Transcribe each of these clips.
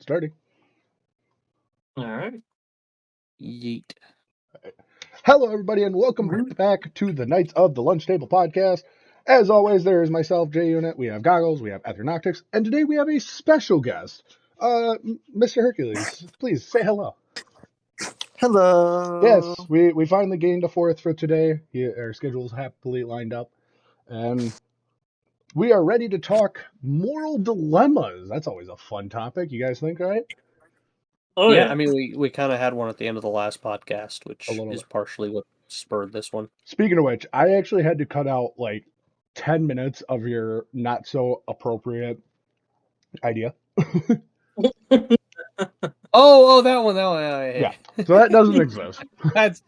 Starting. All right. Yeet. Hello, everybody, and welcome back to the Knights of the Lunch Table podcast. As always, there is myself, J-Unit. We have Goggles, we have Ethernoctix, and today we have a special guest, Mr. Hercules. Please say hello. Hello. Yes, we finally gained a fourth for today. Our schedule's happily lined up, and we are ready to talk moral dilemmas. That's always a fun topic. You guys think, right? Oh yeah. I mean, we kind of had one at the end of the last podcast, which A little is bit. partially what spurred this one. Speaking of which, I actually had to cut out like 10 minutes of your not so appropriate idea. Oh, that one. Yeah. So that doesn't exist. That's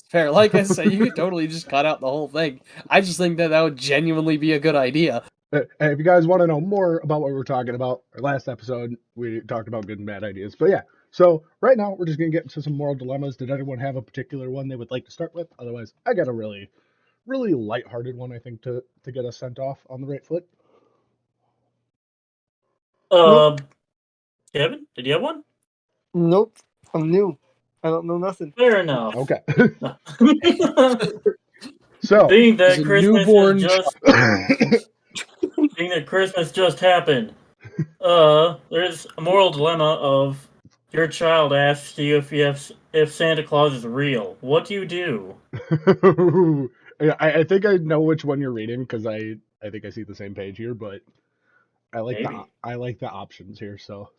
fair. Like I said, you could totally just cut out the whole thing. I just think that would genuinely be a good idea. If you guys want to know more about what we were talking about, our last episode, we talked about good and bad ideas. But yeah, so right now we're just going to get into some moral dilemmas. Did anyone have a particular one they would like to start with? Otherwise, I got a really lighthearted one, I think, to get us sent off on the right foot. Kevin, did you have one? Nope. I'm new. I don't know nothing. Fair enough. Okay. So, being that He's a Christmas newborn being that Christmas just happened, there's a moral dilemma of your child asks you if Santa Claus is real. What do you do? I think I know which one you're reading because I think I see the same page here, but I like the options here. So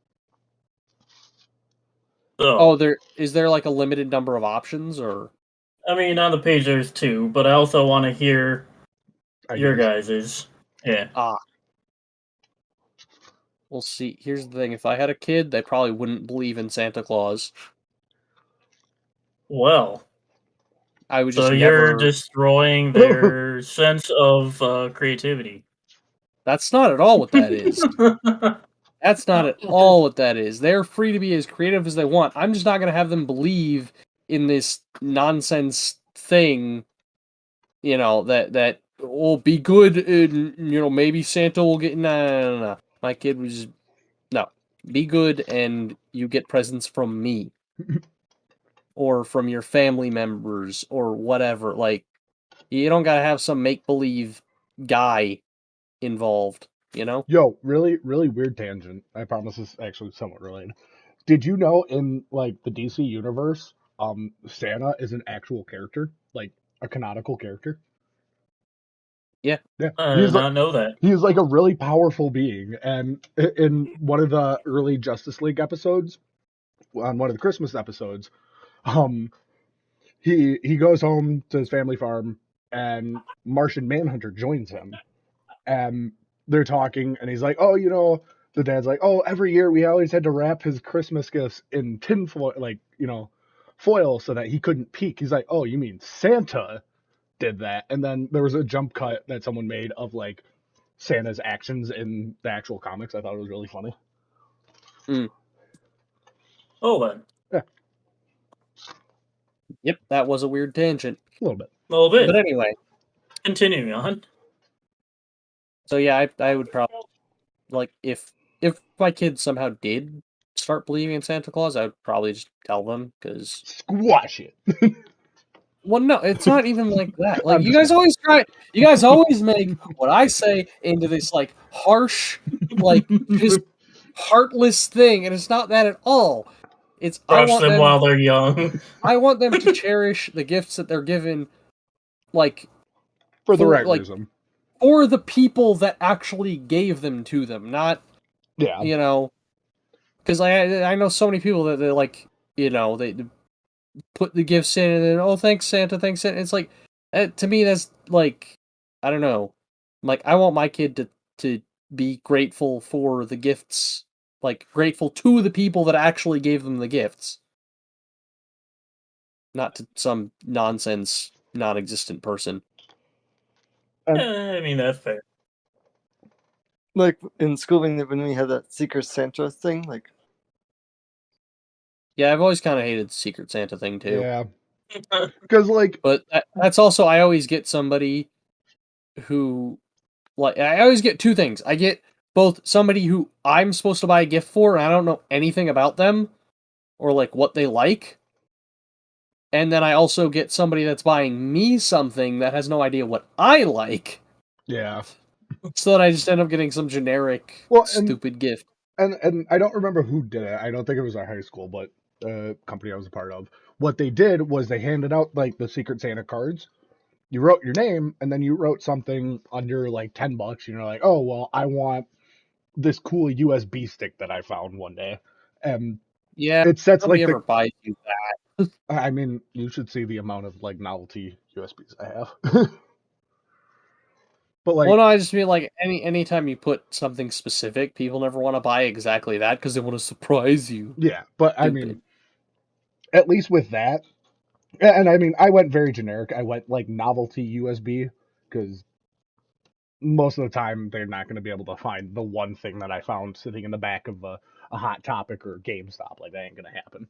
is there like a limited number of options, or? I mean, on the page there's two, but I also want to hear your guys's. Yeah. We'll see. Here's the thing: if I had a kid, they probably wouldn't believe in Santa Claus. Well, I would just you're destroying their sense of creativity. That's not at all what that is. That's not at all what that is. They're free to be as creative as they want. I'm just not going to have them believe in this nonsense thing, that will be good and, maybe Santa will get... No. My kid was... No. Be good and you get presents from me. Or from your family members or whatever. Like, you don't got to have some make-believe guy involved. Yo, really weird tangent. I promise this is actually somewhat related. Did you know in like the DC universe, Santa is an actual character, like a canonical character? Yeah. I did not know that. He's like a really powerful being, and in one of the early Justice League episodes, on one of the Christmas episodes, he goes home to his family farm, and Martian Manhunter joins him, and they're talking, and he's like, oh, the dad's like, oh, every year we always had to wrap his Christmas gifts in tinfoil, like, foil so that he couldn't peek. He's like, oh, you mean Santa did that? And then there was a jump cut that someone made of, like, Santa's actions in the actual comics. I thought it was really funny. Oh, then. Yeah. Yep, that was a weird tangent. A little bit. But anyway. Continuing on. So yeah, I would probably, like, if my kids somehow did start believing in Santa Claus, I would probably just tell them, because... Squash it! Well, no, it's not even like that. Like, you guys always make what I say into this, like, harsh, like, just heartless thing, and it's not that at all. It's Brush them while they're young. I want them to cherish the gifts that they're given, like... For the right reason. Or the people that actually gave them to them, not, because I know so many people that they're like, they put the gifts in and then, oh, thanks Santa. It's like, to me, that's like, I don't know, like, I want my kid to be grateful for the gifts, like, grateful to the people that actually gave them the gifts. Not to some nonsense, non-existent person. I mean, that's fair. Like in school when we had that Secret Santa thing, like... Yeah, I've always kind of hated the Secret Santa thing, too. Yeah. Because, like... But that's also, I always get somebody who... Like, I always get two things. I get both somebody who I'm supposed to buy a gift for and I don't know anything about them or like what they like. And then I also get somebody that's buying me something that has no idea what I like. Yeah. So that I just end up getting some generic, stupid gift. And I don't remember who did it. I don't think it was our high school, but the company I was a part of. What they did was they handed out like the Secret Santa cards. You wrote your name, and then you wrote something under like $10, and you're like, oh well, I want this cool USB stick that I found one day, and Yeah, it sets nobody like ever buys you that. I mean, you should see the amount of like novelty USBs I have. But like, well, no, I just mean like anytime you put something specific, people never want to buy exactly that because they want to surprise you. yeah, but I Stupid. mean, at least with that, and I mean, I went very generic. I went like novelty USB because most of the time they're not going to be able to find the one thing that I found sitting in the back of a Hot Topic or GameStop. Like that ain't going to happen.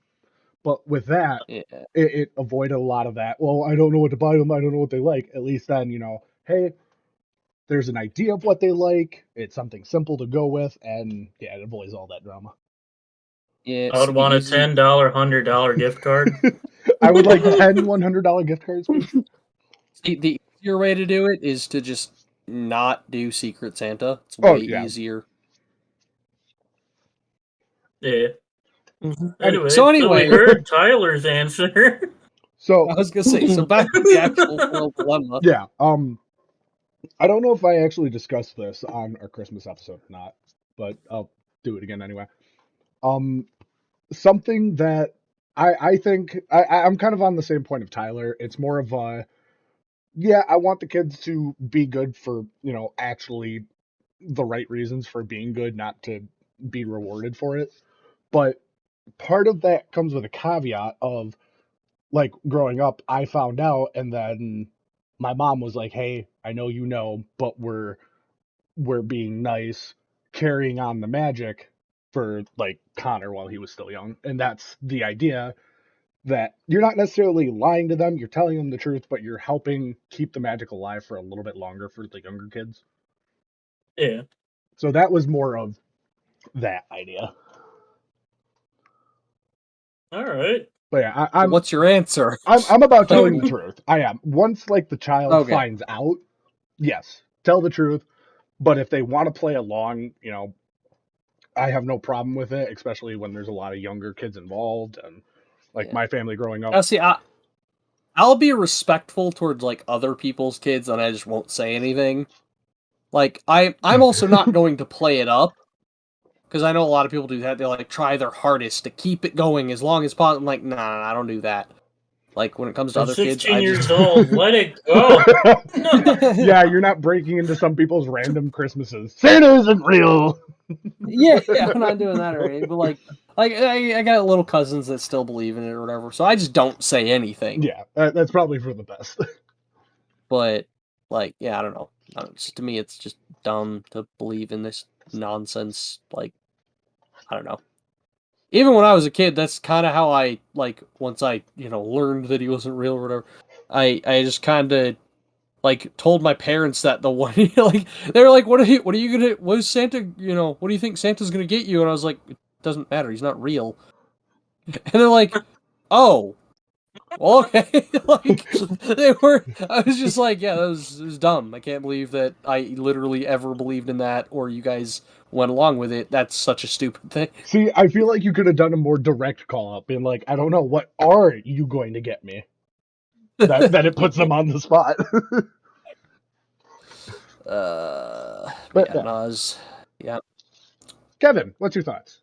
But with that, Yeah. it avoided a lot of that. Well, I don't know what to buy them. I don't know what they like. At least then, hey, there's an idea of what they like. It's something simple to go with, and yeah, it avoids all that drama. Yeah, I would want a $10, $100 gift card. I would like 10 $100 gift cards, please. The easier way to do it is to just not do Secret Santa. It's way easier. Yeah. Mm-hmm. Anyway, So we heard Tyler's answer. So I was gonna say, so back to the actual World Dilemma. Yeah, I don't know if I actually discussed this on our Christmas episode or not, but I'll do it again anyway. Something that I think I'm kind of on the same point of Tyler. It's more of a, yeah, I want the kids to be good for, actually the right reasons for being good, not to be rewarded for it. But part of that comes with a caveat of, like, growing up, I found out, and then my mom was like, hey, I know you know, but we're being nice, carrying on the magic for, like, Connor while he was still young. And that's the idea, that you're not necessarily lying to them, you're telling them the truth, but you're helping keep the magic alive for a little bit longer for the younger kids. Yeah. So that was more of that idea. All right. But yeah, what's your answer? I'm about telling the truth. I am. Once like the child finds out, yes, tell the truth. But if they want to play along, I have no problem with it, especially when there's a lot of younger kids involved, and like my family growing up. Now, see, I'll be respectful towards like other people's kids, and I just won't say anything. Like I'm also not going to play it up, because I know a lot of people do that. They like try their hardest to keep it going as long as possible. I'm like, nah, I don't do that. Like when it comes to other kids, 16 years old, let it go. Yeah, you're not breaking into some people's random Christmases. Santa isn't real. Yeah, I'm not doing that already. But like I got little cousins that still believe in it or whatever, so I just don't say anything. Yeah, that's probably for the best. But like, yeah, I don't know. To me, it's just dumb to believe in this nonsense. Like, I don't know. Even when I was a kid, that's kind of how I, like, once I, learned that he wasn't real or whatever, I just kind of, like, told my parents that the one, like, they were like, what is Santa, what do you think Santa's gonna get you? And I was like, it doesn't matter, he's not real. And they're like, oh, well, okay. Like, I was just like, yeah, it was dumb. I can't believe that I literally ever believed in that, or you guys went along with it. That's such a stupid thing. See, I feel like you could have done a more direct call up, being like, I don't know, what are you going to get me? That it puts them on the spot. But yeah, yeah. Kevin, what's your thoughts?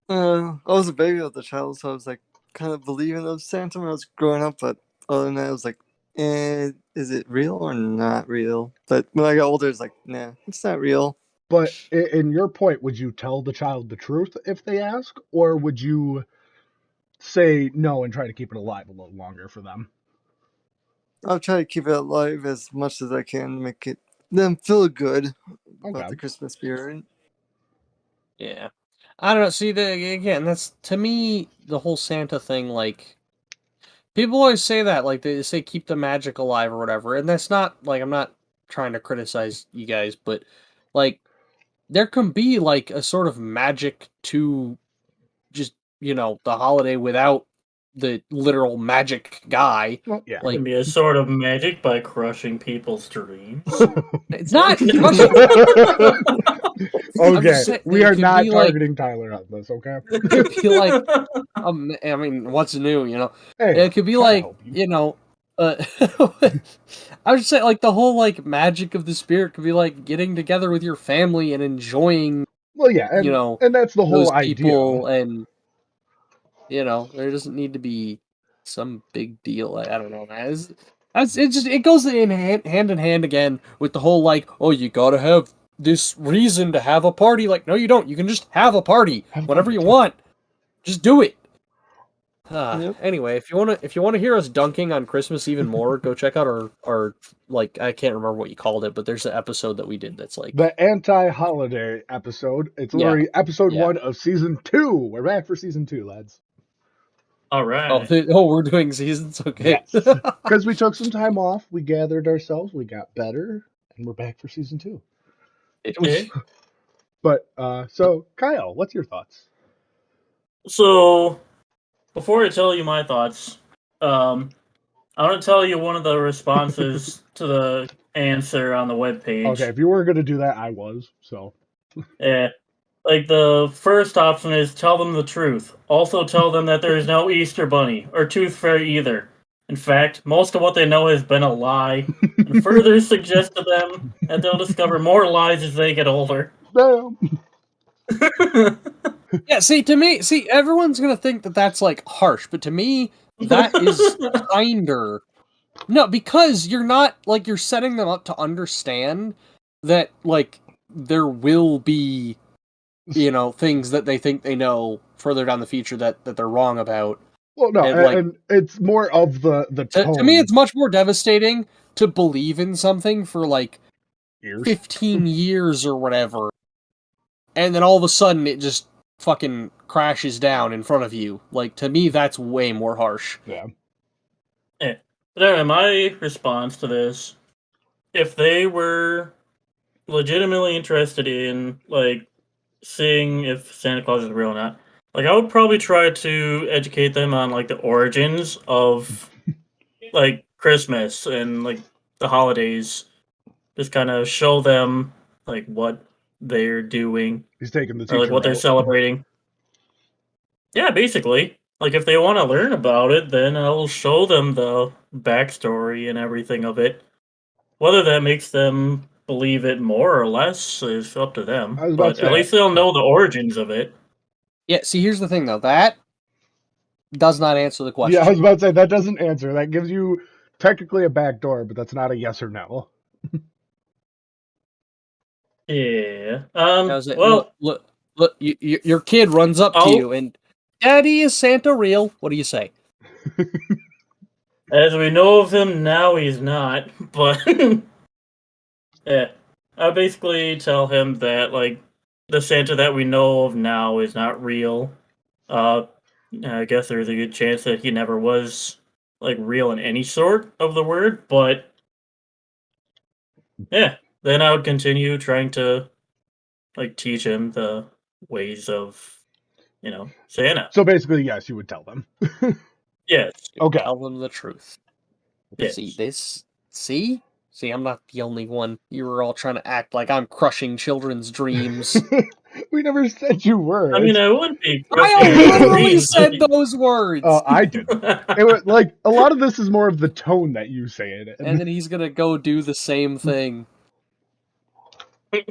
I was a baby at the child, so I was like kind of believing of Santa when I was growing up, but other than that, I was like, is it real or not real? But when I got older, it's like, nah, it's not real. But in your point, would you tell the child the truth if they ask, or would you say no and try to keep it alive a little longer for them? I'll try to keep it alive as much as I can, make them feel good about the Christmas spirit. Yeah. I don't know. See, again, that's, to me, the whole Santa thing, like, people always say that, like, they say keep the magic alive or whatever, and that's not, like, I'm not trying to criticize you guys, but like there can be like a sort of magic to just, the holiday without the literal magic guy. Well, yeah. It Like can be a sort of magic by crushing people's dreams. it's not Okay, saying, we it are could not be like- targeting Tyler on this, okay? it could be like I mean, what's new, Hey, It could be I'll like, help you. I would say like the whole like magic of the spirit could be like getting together with your family and enjoying Well, yeah, and, and that's the whole those idea. people, and there doesn't need to be some big deal. I don't know, man. It goes hand in hand again with the whole like, oh, you gotta have this reason to have a party. Like, no, you don't. You can just have a party whenever you want. Just do it. Yep. Anyway, if you wanna hear us dunking on Christmas even more, go check out our like, I can't remember what you called it, but there's an episode that we did that's like The anti-holiday episode. It's Yeah. literally episode Yeah. 1 of season 2. We're back for season 2, lads. All right. we're doing seasons, okay. Yes. Because we took some time off, we gathered ourselves, we got better, and we're back for season 2. Okay. But so Kyle, what's your thoughts? So, before I tell you my thoughts, I want to tell you one of the responses to the answer on the webpage. Okay, if you were gonna do that, I was. So Yeah. Like, the first option is tell them the truth. Also tell them that there is no Easter Bunny, or Tooth Fairy either. In fact, most of what they know has been a lie, and further suggest to them that they'll discover more lies as they get older. damn. Yeah, see, everyone's gonna think that that's like harsh, but to me, that is kinder. No, because you're not like you're setting them up to understand that like there will be, things that they think they know further down the future that they're wrong about. Well, no, And, like, and it's more of the tone. To me, it's much more devastating to believe in something for like Years. 15 years or whatever, and then all of a sudden it just fucking crashes down in front of you. Like, to me, that's way more harsh. Yeah. But anyway, my response to this, if they were legitimately interested in, like, seeing if Santa Claus is real or not, like, I would probably try to educate them on, like, the origins of, like, Christmas and, like, the holidays. Just kind of show them, like, what they're doing, He's taking the or, like, teacher what they're route. celebrating. Yeah, basically. Like, if they want to learn about it, then I'll show them the backstory and everything of it. Whether that makes them believe it more or less is up to them. I was about But to at say- least they'll know the origins of it. Yeah, see, here's the thing, though. That does not answer the question. Yeah, I was about to say that doesn't answer. That gives you technically a back door, but that's not a yes or no. Yeah. How's it- Well, look, your kid runs up to Oh. you and, Daddy, is Santa real? What do you say? as we know of him now, he's not. But yeah, I basically tell him that, like, the Santa that we know of now is not real. I guess there's a good chance that he never was, like, real in any sort of the word. But yeah, then I would continue trying to, like, teach him the ways of, Santa. So basically, yes, you would tell them. Yes. Okay. Tell them the truth. Yes. See, I'm not the only one. You were all trying to act like I'm crushing children's dreams. We never said you were. I mean, I wouldn't be. I literally said those words. Oh, I did. It was like a lot of this is more of the tone that you say it in. And then he's gonna go do the same thing.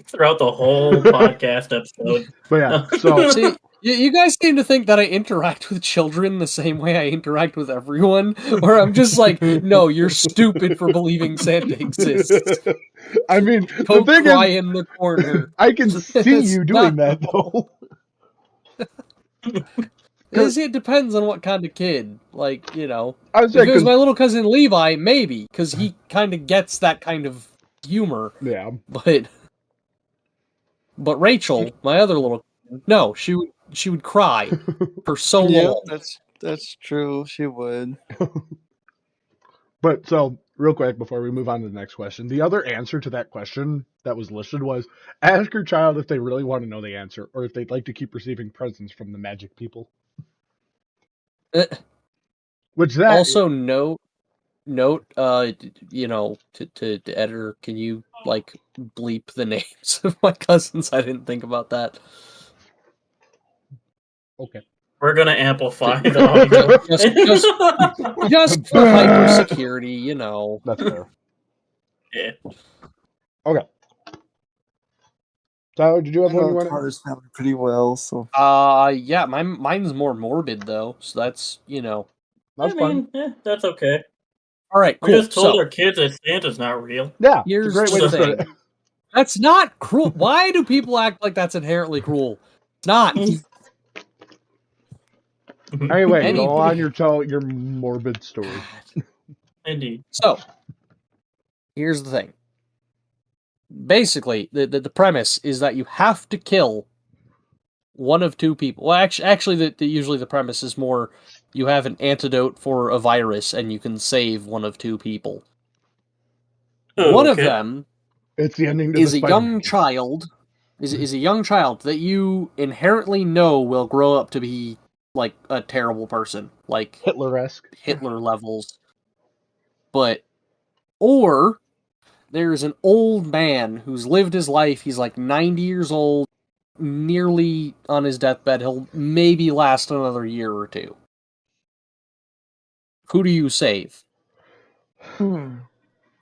Throughout the whole podcast episode. But yeah, so See, you guys seem to think that I interact with children the same way I interact with everyone, where I'm just like, no, you're stupid for believing Santa exists. I mean, Go the thing cry is, in the corner. I can see It's you doing not that though. It depends on what kind of kid. Like, I was if saying, it was 'cause- my little cousin Levi, maybe, because he kind of gets that kind of humor. yeah, But Rachel, my other little, no, she would cry for so Yeah, long. that's true. She would. but so real quick before we move on to the next question. The other answer to that question that was listed was ask your child if they really want to know the answer or if they'd like to keep receiving presents from the magic people. Which that Also, note, to editor, can you like bleep the names of my cousins? I didn't think about that. okay. We're gonna amplify the audio. Just for hyper security, you know. That's fair. Yeah. Okay. Tyler, did you have I one you know wanted? Tyler's family pretty well, so Yeah, mine's more morbid though, so that's That's I fun. mean, that's okay. All right, We cool. just told So our kids that Santa's not real. Yeah, it's a here's great way the to start thing. it. That's not cruel. Why do people act like that's inherently cruel? It's not. Anyway, Any- go on your morbid story. Indeed. So here's the thing. Basically, the premise is that you have to kill one of two people. Well, actually, usually the premise is more you have an antidote for a virus and you can save one of two people. Oh, One of okay. them It's the ending to is the a Spider-Man. young child. Is a young child that you inherently know will grow up to be like a terrible person, like Hitler-esque. Hitler levels. Or there's an old man who's lived his life. He's like 90 years old, nearly on his deathbed. He'll maybe last another year or two. Who do you save?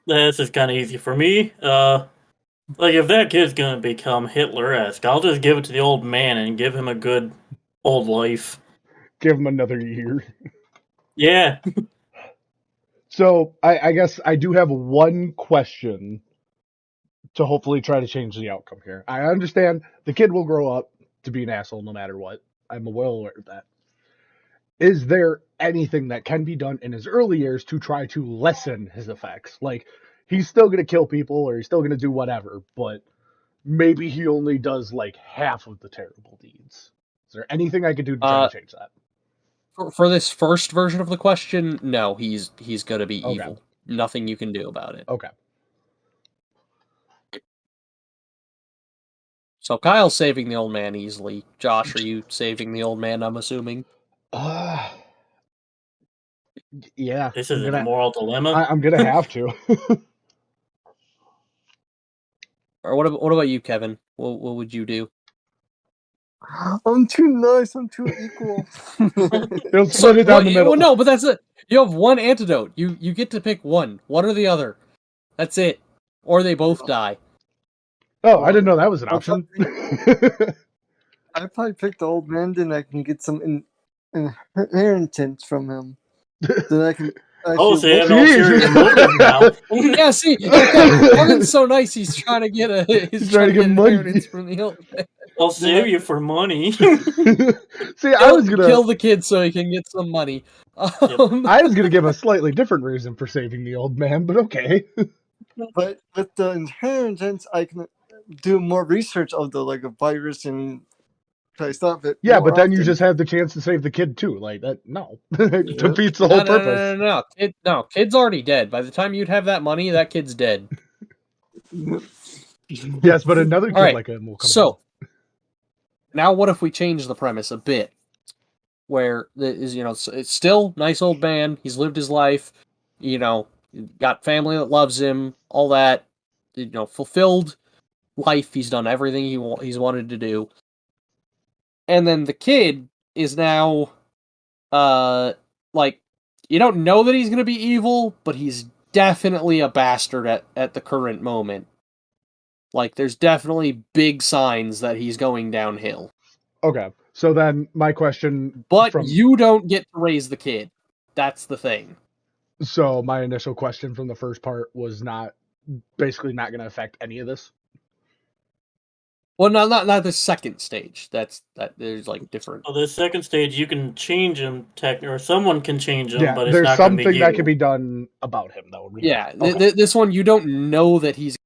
This is kind of easy for me. Like if that kid's gonna become Hitler-esque, I'll just give it to the old man and give him a good old life. Give him another year. Yeah. So I guess I do have one question to hopefully try to change the outcome here. I understand the kid will grow up to be an asshole no matter what. I'm well aware of that. Is there anything that can be done in his early years to try to lessen his effects? Like, he's still going to kill people or he's still going to do whatever, but maybe he only does like half of the terrible deeds. Is there anything I could do to try to change that? For this first version of the question, no, he's going to be Okay. evil. Nothing you can do about it. Okay. So Kyle's saving the old man easily. Josh, are you saving the old man, I'm assuming? Yeah. This is a moral dilemma. I'm going to have to. Or what about you, Kevin? What would you do? I'm too nice. I'm too equal. They'll split it down the middle. Well, no, but that's it. You have one antidote. You get to pick one or the other. That's it. Or they both die. Oh, I didn't know that was an option. I'd probably pick the old man, then I can get some inheritance from him. Then I can. Oh, so you have an ulterior motive now. Yeah, see, Kevin's so nice. He's trying to get He's trying to get money inheritance from the old man. I'll save you for money. See, I was gonna kill the kid so he can get some money. I was gonna give a slightly different reason for saving the old man, but okay. But with the inheritance, I can do more research of the a virus and try to stop it. Yeah, but then you just have the chance to save the kid too. Like that, no, it defeats the whole purpose. No, kid's already dead. By the time you'd have that money, that kid's dead. Yes, but another kid like him will come. So now, what if we change the premise a bit? Where it's still nice old man. He's lived his life. Got family that loves him. All that. Fulfilled life. He's done everything he's wanted to do. And then the kid is now, you don't know that he's going to be evil, but he's definitely a bastard at the current moment. There's definitely big signs that he's going downhill. Okay, so then my question... But you don't get to raise the kid. That's the thing. So my initial question from the first part was basically not going to affect any of this? Well, not the second stage. There's different. Well, the second stage you can change him, or someone can change him, yeah, but it's there's not something be that can be done about him, though. Really. Yeah, okay. This one you don't know that he's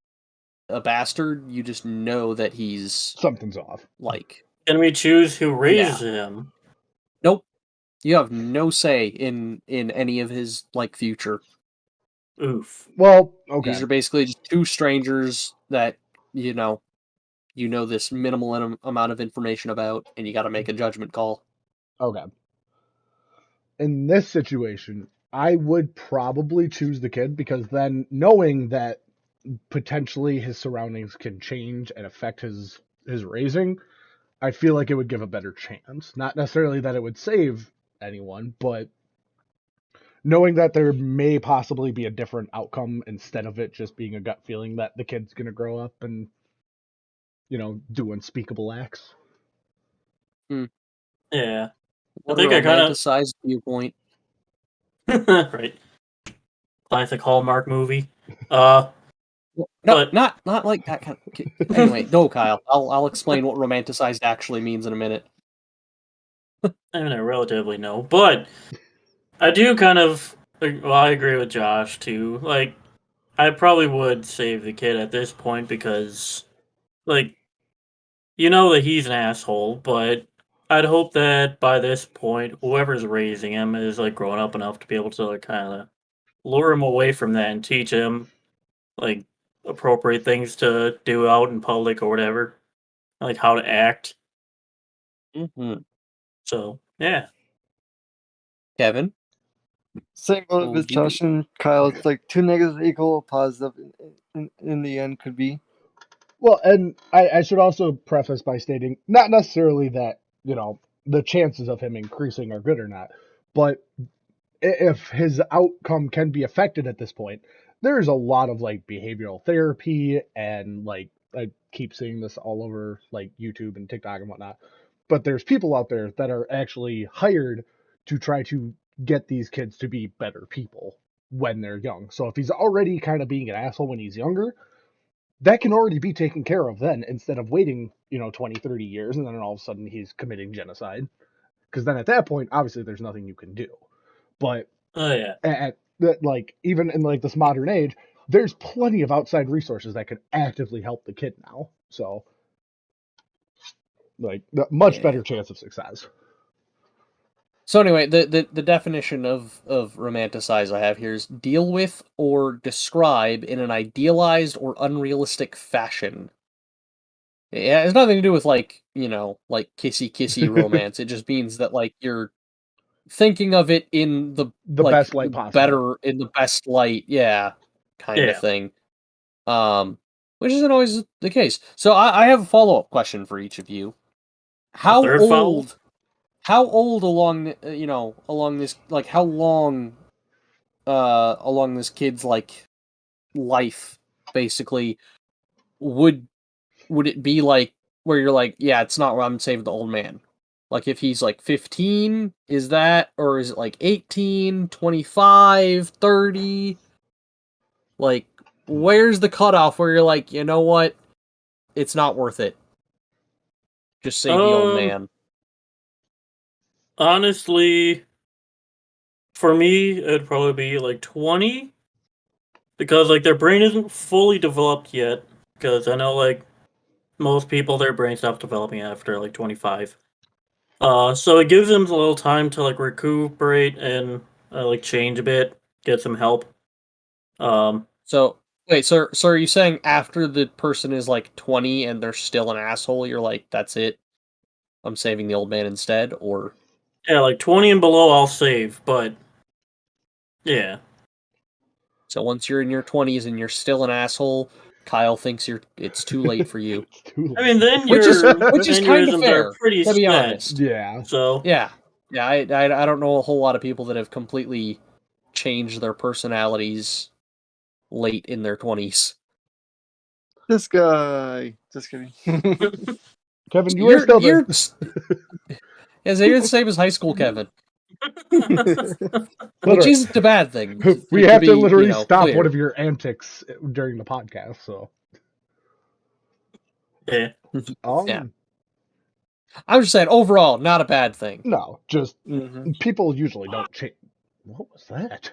a bastard. You just know that he's something's off. Can we choose who raises him? Nope. You have no say in any of his future. Oof. Well, okay. These are basically just two strangers that you know this minimal amount of information about, and you got to make a judgment call. Okay. In this situation, I would probably choose the kid because then knowing that potentially his surroundings can change and affect his raising, I feel like it would give a better chance. Not necessarily that it would save anyone, but knowing that there may possibly be a different outcome instead of it just being a gut feeling that the kid's going to grow up and, do unspeakable acts. Yeah. What think a I kinda- romanticized viewpoint. Right. Classic Hallmark movie. No, But- not like that kind of. Anyway, go, Kyle. I'll explain what romanticized actually means in a minute. I mean, I relatively know, but I do kind of. Well, I agree with Josh too. Like, I probably would save the kid at this point because, like, you know that he's an asshole, but I'd hope that by this point, whoever's raising him is like grown up enough to be able to like, kind of lure him away from that and teach him like appropriate things to do out in public or whatever, like how to act. Mm-hmm. So yeah. Kevin, Same What boat would with you do? Josh and Kyle. It's like two negatives equal a positive in the end could be. Well, and I should also preface by stating not necessarily that, the chances of him increasing are good or not, but if his outcome can be affected at this point, there's a lot of like behavioral therapy and like I keep seeing this all over like YouTube and TikTok and whatnot. But there's people out there that are actually hired to try to get these kids to be better people when they're young. So if he's already kind of being an asshole when he's younger, that can already be taken care of then instead of waiting, 20, 30 years and then all of a sudden he's committing genocide. Because then at that point, obviously there's nothing you can do. But Oh yeah. at like even in like this modern age, there's plenty of outside resources that could actively help the kid now. So like much Yeah. better chance of success. So anyway, the definition of romanticize I have here is deal with or describe in an idealized or unrealistic fashion. Yeah, it has nothing to do with like, like kissy romance. It just means that like you're thinking of it in the like best light possible. better in the best light, yeah, kind Yeah. of thing. Which isn't always the case. So I have a follow-up question for each of you. How third follow-up? old? How old along along this like how long along this kid's like life basically would it be like where you're like, yeah, it's not where I'm saving the old man. Like if he's like 15, is that or is it like 18, 25, 30? Like where's the cutoff where you're like, you know what? It's not worth it. Just save the old man. Honestly, for me, it'd probably be like 20. Because, like, their brain isn't fully developed yet. Because I know, like, most people, their brain stops developing after, like, 25. So it gives them a little time to, like, recuperate and, like, change a bit. Get some help. So wait, so are you saying after the person is like 20 and they're still an asshole, you're like, that's it? I'm saving the old man instead, or Yeah, like, 20 and below, I'll save. But, yeah. so once you're in your 20s and you're still an asshole, Kyle thinks it's too late for you. It's too late. I mean, then Which is your kind of aneurysms fair, are pretty to be set. honest. Yeah. So, Yeah. I don't know a whole lot of people that have completely changed their personalities late in their 20s. This guy. Just kidding. Kevin, you are still you're the yeah, so you're the same as high school Kevin, which Literally. isn't a bad thing. We have to be, literally stop clear. one of your antics during the podcast, so yeah. Yeah. I'm just saying, overall, not a bad thing. No, just Mhm. people usually don't change. What was that?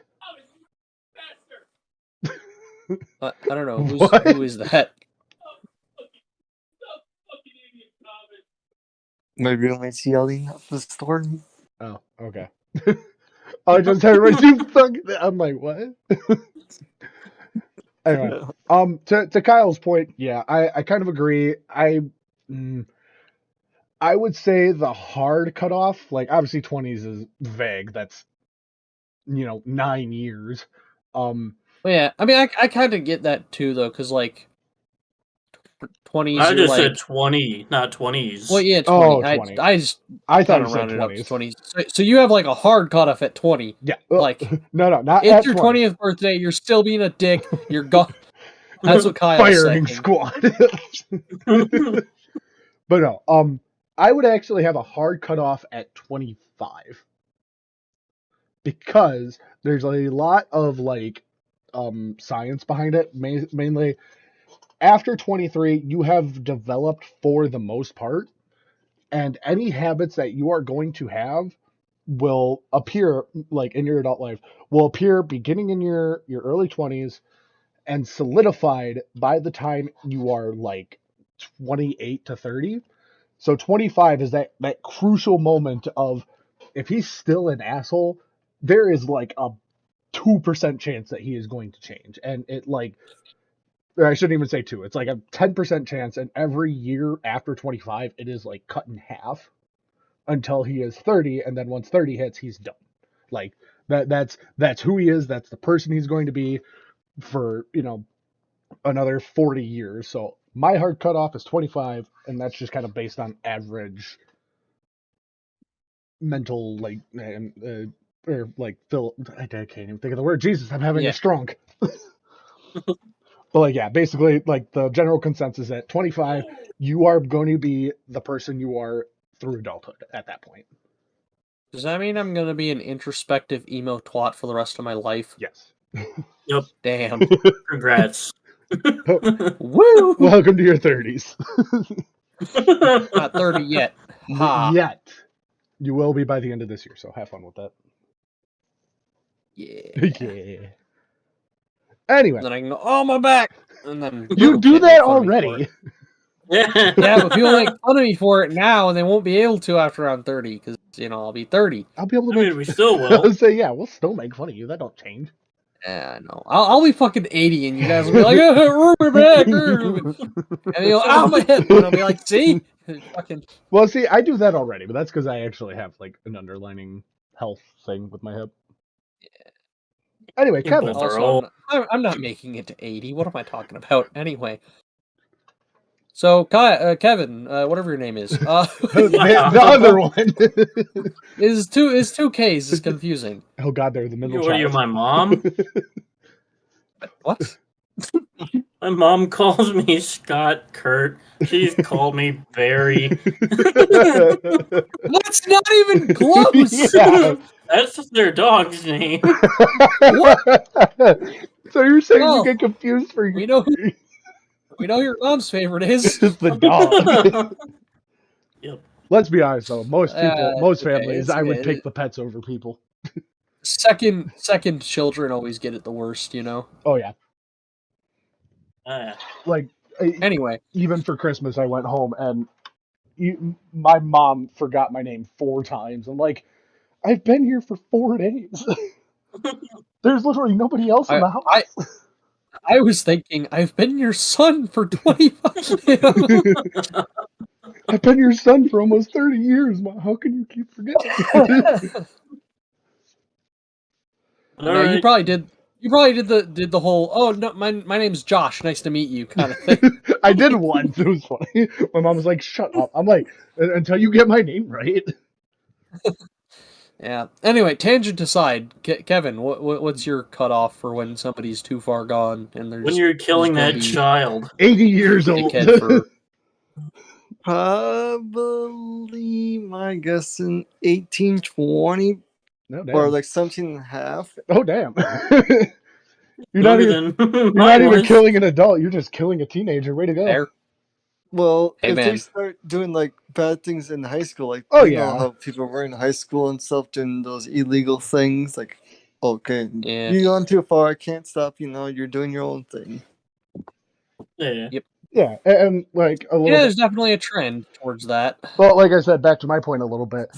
I don't know What? who is that. My roommate's yelling up the storm. Oh, okay. I just had everybody do fucking. I'm like, what? Anyway, to Kyle's point, yeah, I kind of agree. Mm, I would say the hard cutoff, like obviously 20s is vague. That's 9 years. Well, yeah, I mean, I kind of get that too, though, because like 20s, I you're just like, said 20, not 20s. well, yeah, 20. Oh, 20. I just I thought kind you of said rounded up to 20s. 20. So you have like a hard cutoff at 20. Yeah, Like, no, not it's at your 20. 20th birthday. You're still being a dick. You're gone. That's what Kyle's Firing saying. squad. But no, I would actually have a hard cutoff at 25 because there's a lot of like science behind it. Mainly after 23, you have developed for the most part, and any habits that you are going to have will appear like in your adult life will appear beginning in your early 20s and solidified by the time you are like 28 to 30. So 25 is that crucial moment of if he's still an asshole, there is like a 2% chance that he is going to change. And it like, or I shouldn't even say 2. It's like a 10% chance, and every year after 25 it is like cut in half until he is 30, and then once 30 hits, he's done. Like that's who he is, that's the person he's going to be for, another 40 years. So my hard cutoff is 25, and that's just kind of based on average mental, like, or like, I can't even think of the word. Jesus, I'm having a stroke. But like, yeah, basically, like the general consensus at 25, you are going to be the person you are through adulthood at that point. Does that mean I'm going to be an introspective emo twat for the rest of my life? Yes. Yep. Damn. Congrats. Woo! Welcome to your 30s. Not 30 yet. Ha. Yet. You will be by the end of this year, so have fun with that. Yeah. Yeah. Anyway. Then I can go, oh, my back! And then You do that already. Yeah. Yeah, but people make fun of me for it now, and they won't be able to after I'm 30, because, I'll be 30. I'll be able to I make... mean, we still I'll will. say, yeah, we'll still make fun of you. That don't change. Yeah, I know. I'll be fucking 80, and you guys will be like, oh, my back! And you'll oh, my hip! And I'll be like, see? Fucking... Well, see, I do that already, but that's because I actually have, like, an underlining health thing with my hip. Yeah. Anyway, Kevin. Also, I'm not making it to 80. What am I talking about? Anyway. So, Kevin, whatever your name is. The other one. is two Ks is confusing. Oh, God, they're the middle What are you, child. my mom? What? My mom calls me Scott Kurt. She's called me Barry. That's not even close! Yeah. That's their dog's name. So you're saying Well, you get confused for we know your mom's favorite is the dog. Yep. Let's be honest though, most families, it's I would okay. pick the pets over people. second children always get it the worst, Oh yeah. Ah. Like Anyway, even for Christmas, I went home and my mom forgot my name 4 times. I'm like, I've been here for 4 days. There's literally nobody else in the house. I was thinking, I've been your son for 25. I've been your son for almost 30 years. Mom. How can you keep forgetting? No, you probably did. You probably did the whole. Oh no, my name's Josh. Nice to meet you, kind of thing. I did once. It was funny. My mom was like, "Shut up." I'm like, "Until you get my name right." Yeah. Anyway, tangent aside, Kevin, what's your cutoff for when somebody's too far gone and they're When you're killing that child. 80 years old. Probably, I guess, in 1820 or like 17 and a half. Oh, damn. You're not even killing an adult. You're just killing a teenager. Way to go. There. Well, Hey, if man. they start doing like bad things in high school, like Oh, you yeah. know how people were in high school and stuff doing those illegal things, like okay, Yeah. you gone too far, I can't stop you. You're doing your own thing. Yeah. Yep. Yeah, and like a little. Yeah, bit. there's definitely a trend towards that. Well, like I said, back to my point a little bit.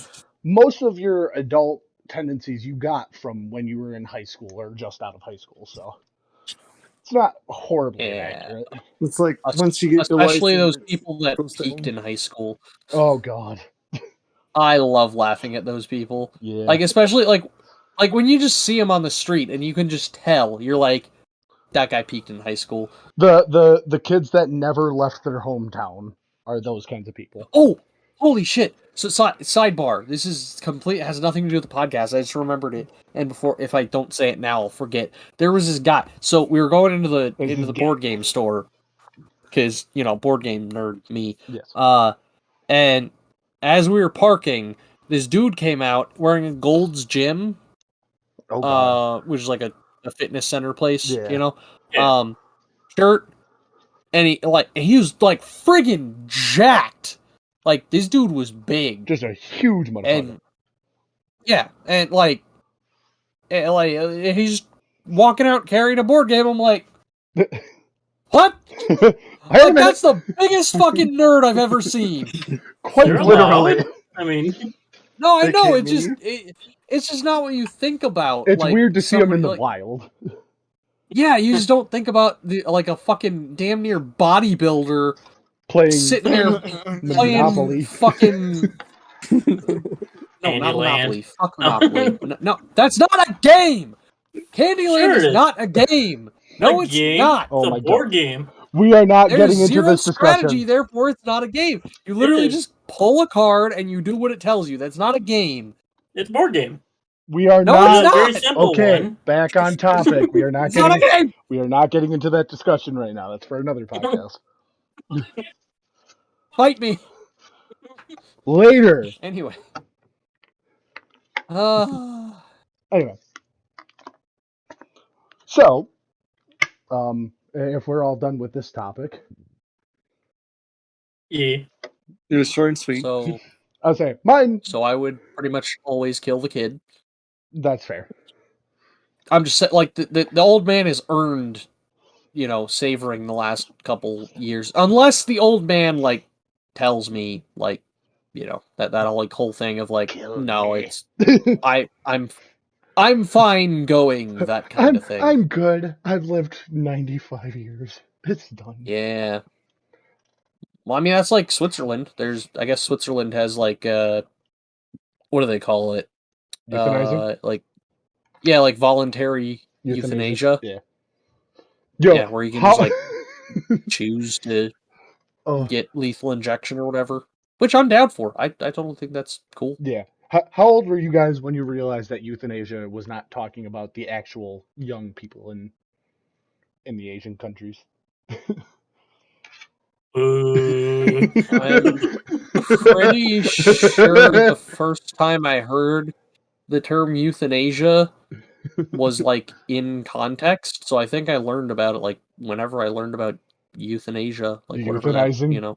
Most of your adult tendencies you got from when you were in high school or just out of high school. So it's not horribly Yeah. inaccurate. It's like once you get your Especially those license, people that goes down. peaked in high school. Oh God. I love laughing at those people. Yeah. Like, especially like when you just see them on the street and you can just tell, you're like, that guy peaked in high school. The kids that never left their hometown are those kinds of people. Oh, holy shit! So sidebar. This is complete. Has nothing to do with the podcast. I just remembered it. And before, if I don't say it now, I'll forget. There was this guy. So we were going into the board game store because board game nerd me. Yes. And as we were parking, this dude came out wearing a Gold's Gym, Oh God. which is like a fitness center place, Yeah. Yeah. shirt, and he was like friggin' jacked. Like, this dude was big. Just a huge motherfucker. And he's walking out carrying a board game. I'm like, what? Like, that's the biggest fucking nerd I've ever seen. Quite You're literally. allowed. I mean, No, I They know. can't It's just move. it's just not what you think about. It's like, weird to see him in the somebody, like, wild. yeah, you just don't think about a fucking damn near bodybuilder Playing sitting there playing Monopoly. fucking no, not Candyland. Monopoly. Fuck Monopoly. No, that's not a game. Candyland Sure it is is. not a game. No, A it's game. not. Oh It's my a board God. game. We are not There's getting into zero this strategy, discussion. therefore it's not a game. You literally is. just pull a card and you do what it tells you. That's not a game. It's a board game. We are No, not. it's a very not. simple Okay, one. back on topic. We are not It's not a getting. game. We are not getting into that discussion right now. That's for another podcast. Fight me. Later. Anyway. Anyway. So, if we're all done with this topic, Yeah. It was short and sweet. So I'll say mine. I would pretty much always kill the kid. That's fair. I'm just saying, like, the old man has earned, savoring the last couple years. Unless the old man, like, tells me, like, that like whole thing of like, Kill no, me. it's I'm fine going, that kind of thing. I'm good. I've lived 95 years. It's done. Yeah. Well, I mean, that's like Switzerland. I guess Switzerland has like what do they call it? Euthanizing? Like voluntary euthanasia. Yeah. Yo, Yeah, where you can how- just like choose to Oh, get lethal injection or whatever. Which I'm down for. I totally think that's cool. yeah. How old were you guys when you realized that euthanasia was not talking about the actual young people in the Asian countries? Boo. I'm pretty sure the first time I heard the term euthanasia was like in context. So I think I learned about it like whenever I learned about euthanasia, like whatever that, Euthanizing?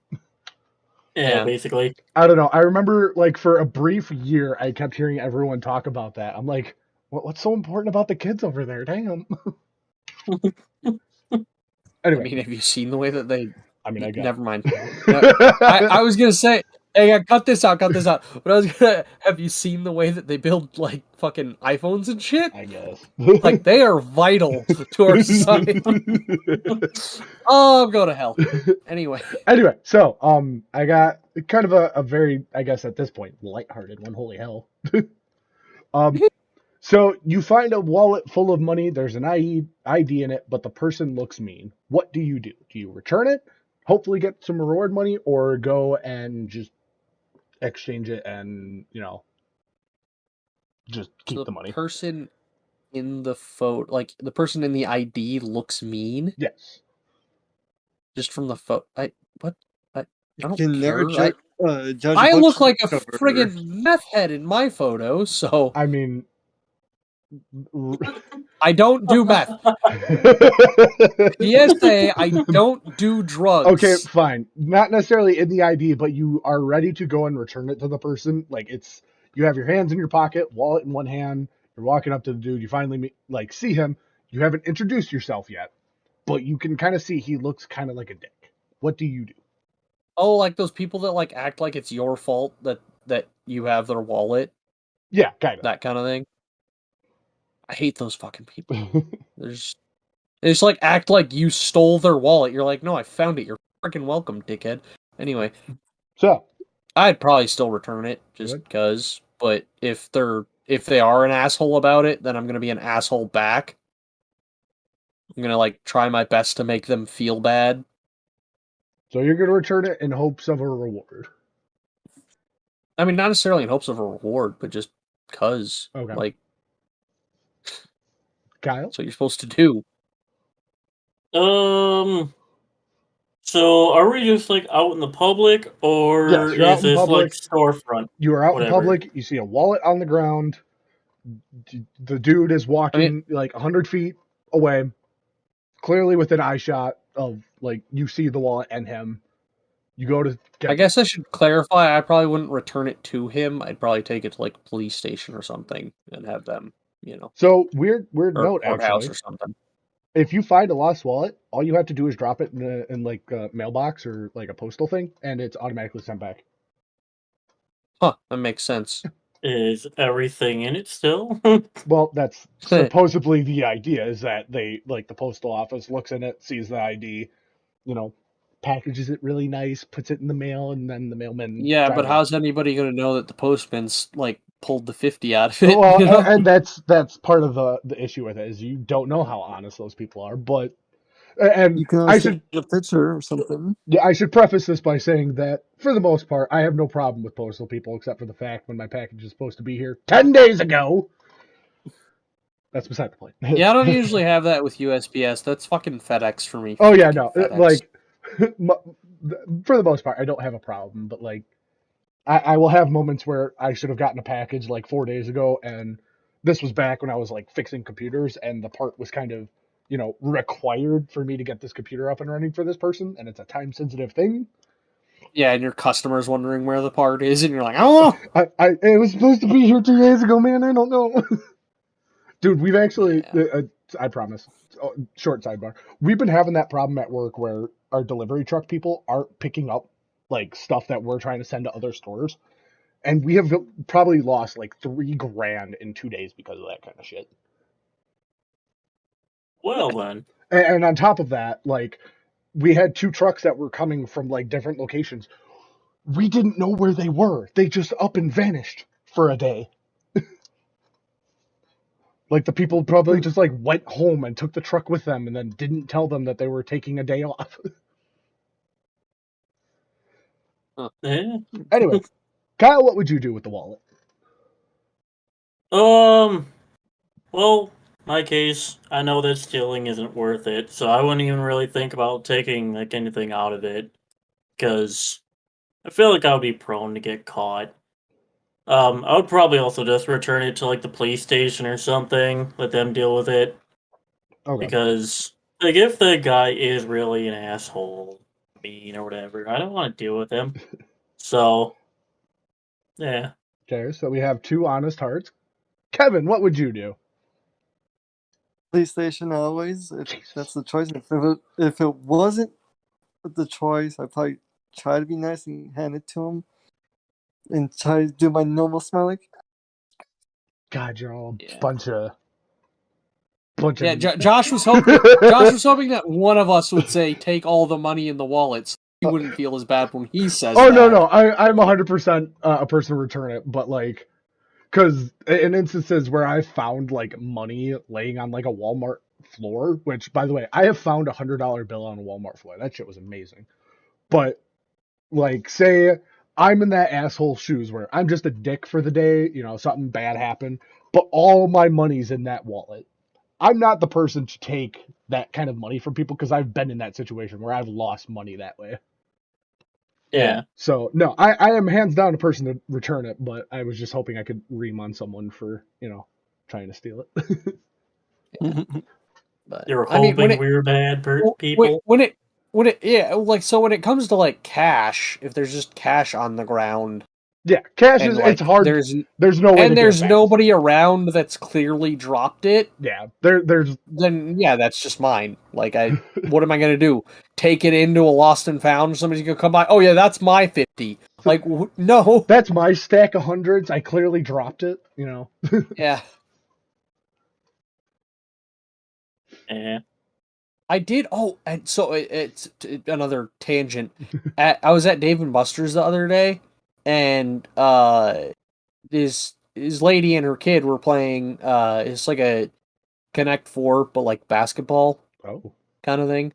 Yeah, basically. I don't know. I remember, like, for a brief year, I kept hearing everyone talk about that. I'm like, what's so important about the kids over there? Damn. I Anyway, mean, have you seen the way that they? I got. Never mind. I was gonna say, hey, cut this out. But I was gonna. Have you seen the way that they build like fucking iPhones and shit? I guess. Like, they are vital to our society. Oh, go to hell. Anyway, So, I got kind of a very, I guess at this point, lighthearted one. Holy hell. So you find a wallet full of money. There's an ID in it, but the person looks mean. What do? Do you return it? Hopefully get some reward money, or go and just exchange it and, just keep the money? Person in the photo, like the person in the ID, looks mean. Yes. Just from the photo. I don't You can never care. judge. I a book look like a from its cover. friggin' meth head in my photo, so I mean, I don't do meth. PSA, I don't do drugs. okay, fine. Not necessarily in the ID, but you are ready to go and return it to the person. Like, you have your hands in your pocket, wallet in one hand. You're walking up to the dude. You finally see him. You haven't introduced yourself yet, but you can kind of see he looks kind of like a dick. What do you do? Oh, like those people that like act like it's your fault that you have their wallet. Yeah, kind of. that kind of thing. I hate those fucking people. They just like act like you stole their wallet. You're like, no, I found it. You're freaking welcome, dickhead. Anyway, So, I'd probably still return it just Good. because. But if they are an asshole about it, then I'm gonna be an asshole back. I'm gonna like try my best to make them feel bad. so you're going to return it in hopes of a reward. I mean, not necessarily in hopes of a reward, but just cause. Okay. Like, Kyle? that's what you're supposed to do. So are we just like out in the public, or Yes, you're out is in this public. like storefront? You are out Whatever. in public. You see a wallet on the ground. The dude is walking like 100 feet away, clearly within eye shot of like you see the wallet and him. You go to get. I guess I should clarify. I probably wouldn't return it to him. I'd probably take it to like police station or something and have them, So weird or note courthouse actually. or something. If you find a lost wallet, all you have to do is drop it in like a mailbox or like a postal thing, and it's automatically sent back. Huh, that makes sense. Is everything in it still? Well, that's supposedly the idea, is that they like the postal office looks in it, sees the ID, packages it really nice, puts it in the mail, and then the mailman. Yeah, but drives it. how's anybody gonna know that the postman's like pulled the 50 out of it? Well, you know? and that's part of the issue with it, is you don't know how honest those people are. But and You can I always should take a picture or something. yeah, I should preface this by saying that for the most part, I have no problem with postal people, except for the fact when my package is supposed to be here 10 days ago. That's beside the point. Yeah, I don't usually have that with USPS. That's fucking FedEx for me. Oh yeah, no, FedEx. like for the most part, I don't have a problem. But like, I will have moments where I should have gotten a package like 4 days ago, and this was back when I was like fixing computers, and the part was kind of required for me to get this computer up and running for this person, and it's a time sensitive thing. Yeah, and your customer's wondering where the part is, and you're like, I don't know. It was supposed to be here 2 days ago, man. I don't know. Dude, we've actually, I promise, short sidebar. We've been having that problem at work where our delivery truck people aren't picking up like stuff that we're trying to send to other stores. And we have probably lost like $3,000 in 2 days because of that kind of shit. Well then. And on top of that, like, we had 2 trucks that were coming from like different locations. We didn't know where they were. They just up and vanished for a day. Like, the people probably just like went home and took the truck with them and then didn't tell them that they were taking a day off. Yeah. Anyway, Kyle, what would you do with the wallet? Well, my case, I know that stealing isn't worth it, so I wouldn't even really think about taking like anything out of it, because I feel like I would be prone to get caught. I would probably also just return it to like the police station or something, let them deal with it, Okay. because like if the guy is really an asshole, mean or whatever, I don't want to deal with him. So, yeah. Okay, so we have 2 honest hearts. Kevin, what would you do? Police station always. If Jesus. that's the choice. If it wasn't the choice, I'd probably try to be nice and hand it to him, and try to do my normal smile like. God, you're all a Yeah. bunch of. Yeah, Josh was hoping. Josh was hoping that one of us would say, "Take all the money in the wallet." So he wouldn't feel as bad when he says. Oh that. no, I'm 100% a person to return it, but like, because in instances where I found like money laying on like a Walmart floor, which by the way, I have found $100 bill on a Walmart floor. That shit was amazing. But like, say I'm in that asshole shoes where I'm just a dick for the day, something bad happened, but all my money's in that wallet. I'm not the person to take that kind of money from people, because I've been in that situation where I've lost money that way. Yeah. So, no, I am hands down a person to return it, but I was just hoping I could ream on someone for, trying to steal it. But, You're I mean, hoping we're bad people? When it comes to like cash, if there's just cash on the ground, Yeah, cash And is like, it's hard. there's There's no way. and to there's get it back. nobody around that's clearly dropped it. Yeah, there's Then yeah, that's just mine. Like, what am I gonna do? Take it into a lost and found? Somebody's gonna come by. Oh yeah, that's my 50. Like, no. that's my stack of hundreds. I clearly dropped it. You know. Yeah, Yeah. I did. Oh, and so it's another tangent. I was at Dave and Buster's the other day, and this lady and her kid were playing. It's like a Connect Four, but like basketball Oh. kind of thing.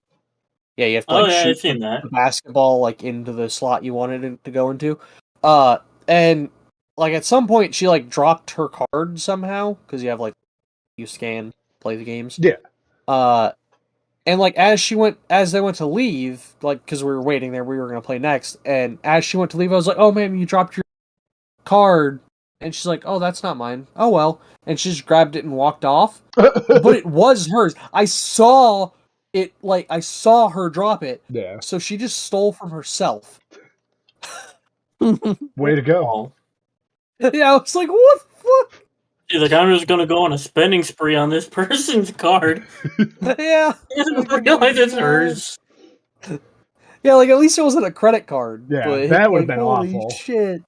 Yeah, you have to Oh like yeah, I've shoot seen that. the basketball like into the slot you wanted it to go into. And like at some point she like dropped her card somehow because you have like you scan play the games. Yeah. And like as they went to leave, like because we were waiting there, we were gonna play next, and as she went to leave, I was like, "Oh man, you dropped your card," and she's like, "Oh, that's not mine. Oh well," and she just grabbed it and walked off. But it was hers. I saw it, like I saw her drop it, Yeah. so she just stole from herself. Way to go. Oh. Yeah, I was like, "What the fuck?" She's like, I'm just gonna go on a spending spree on this person's card. Yeah, And realize it's hers. yeah, like at least it wasn't a credit card. Yeah, but, that would've like, been holy awful. Shit,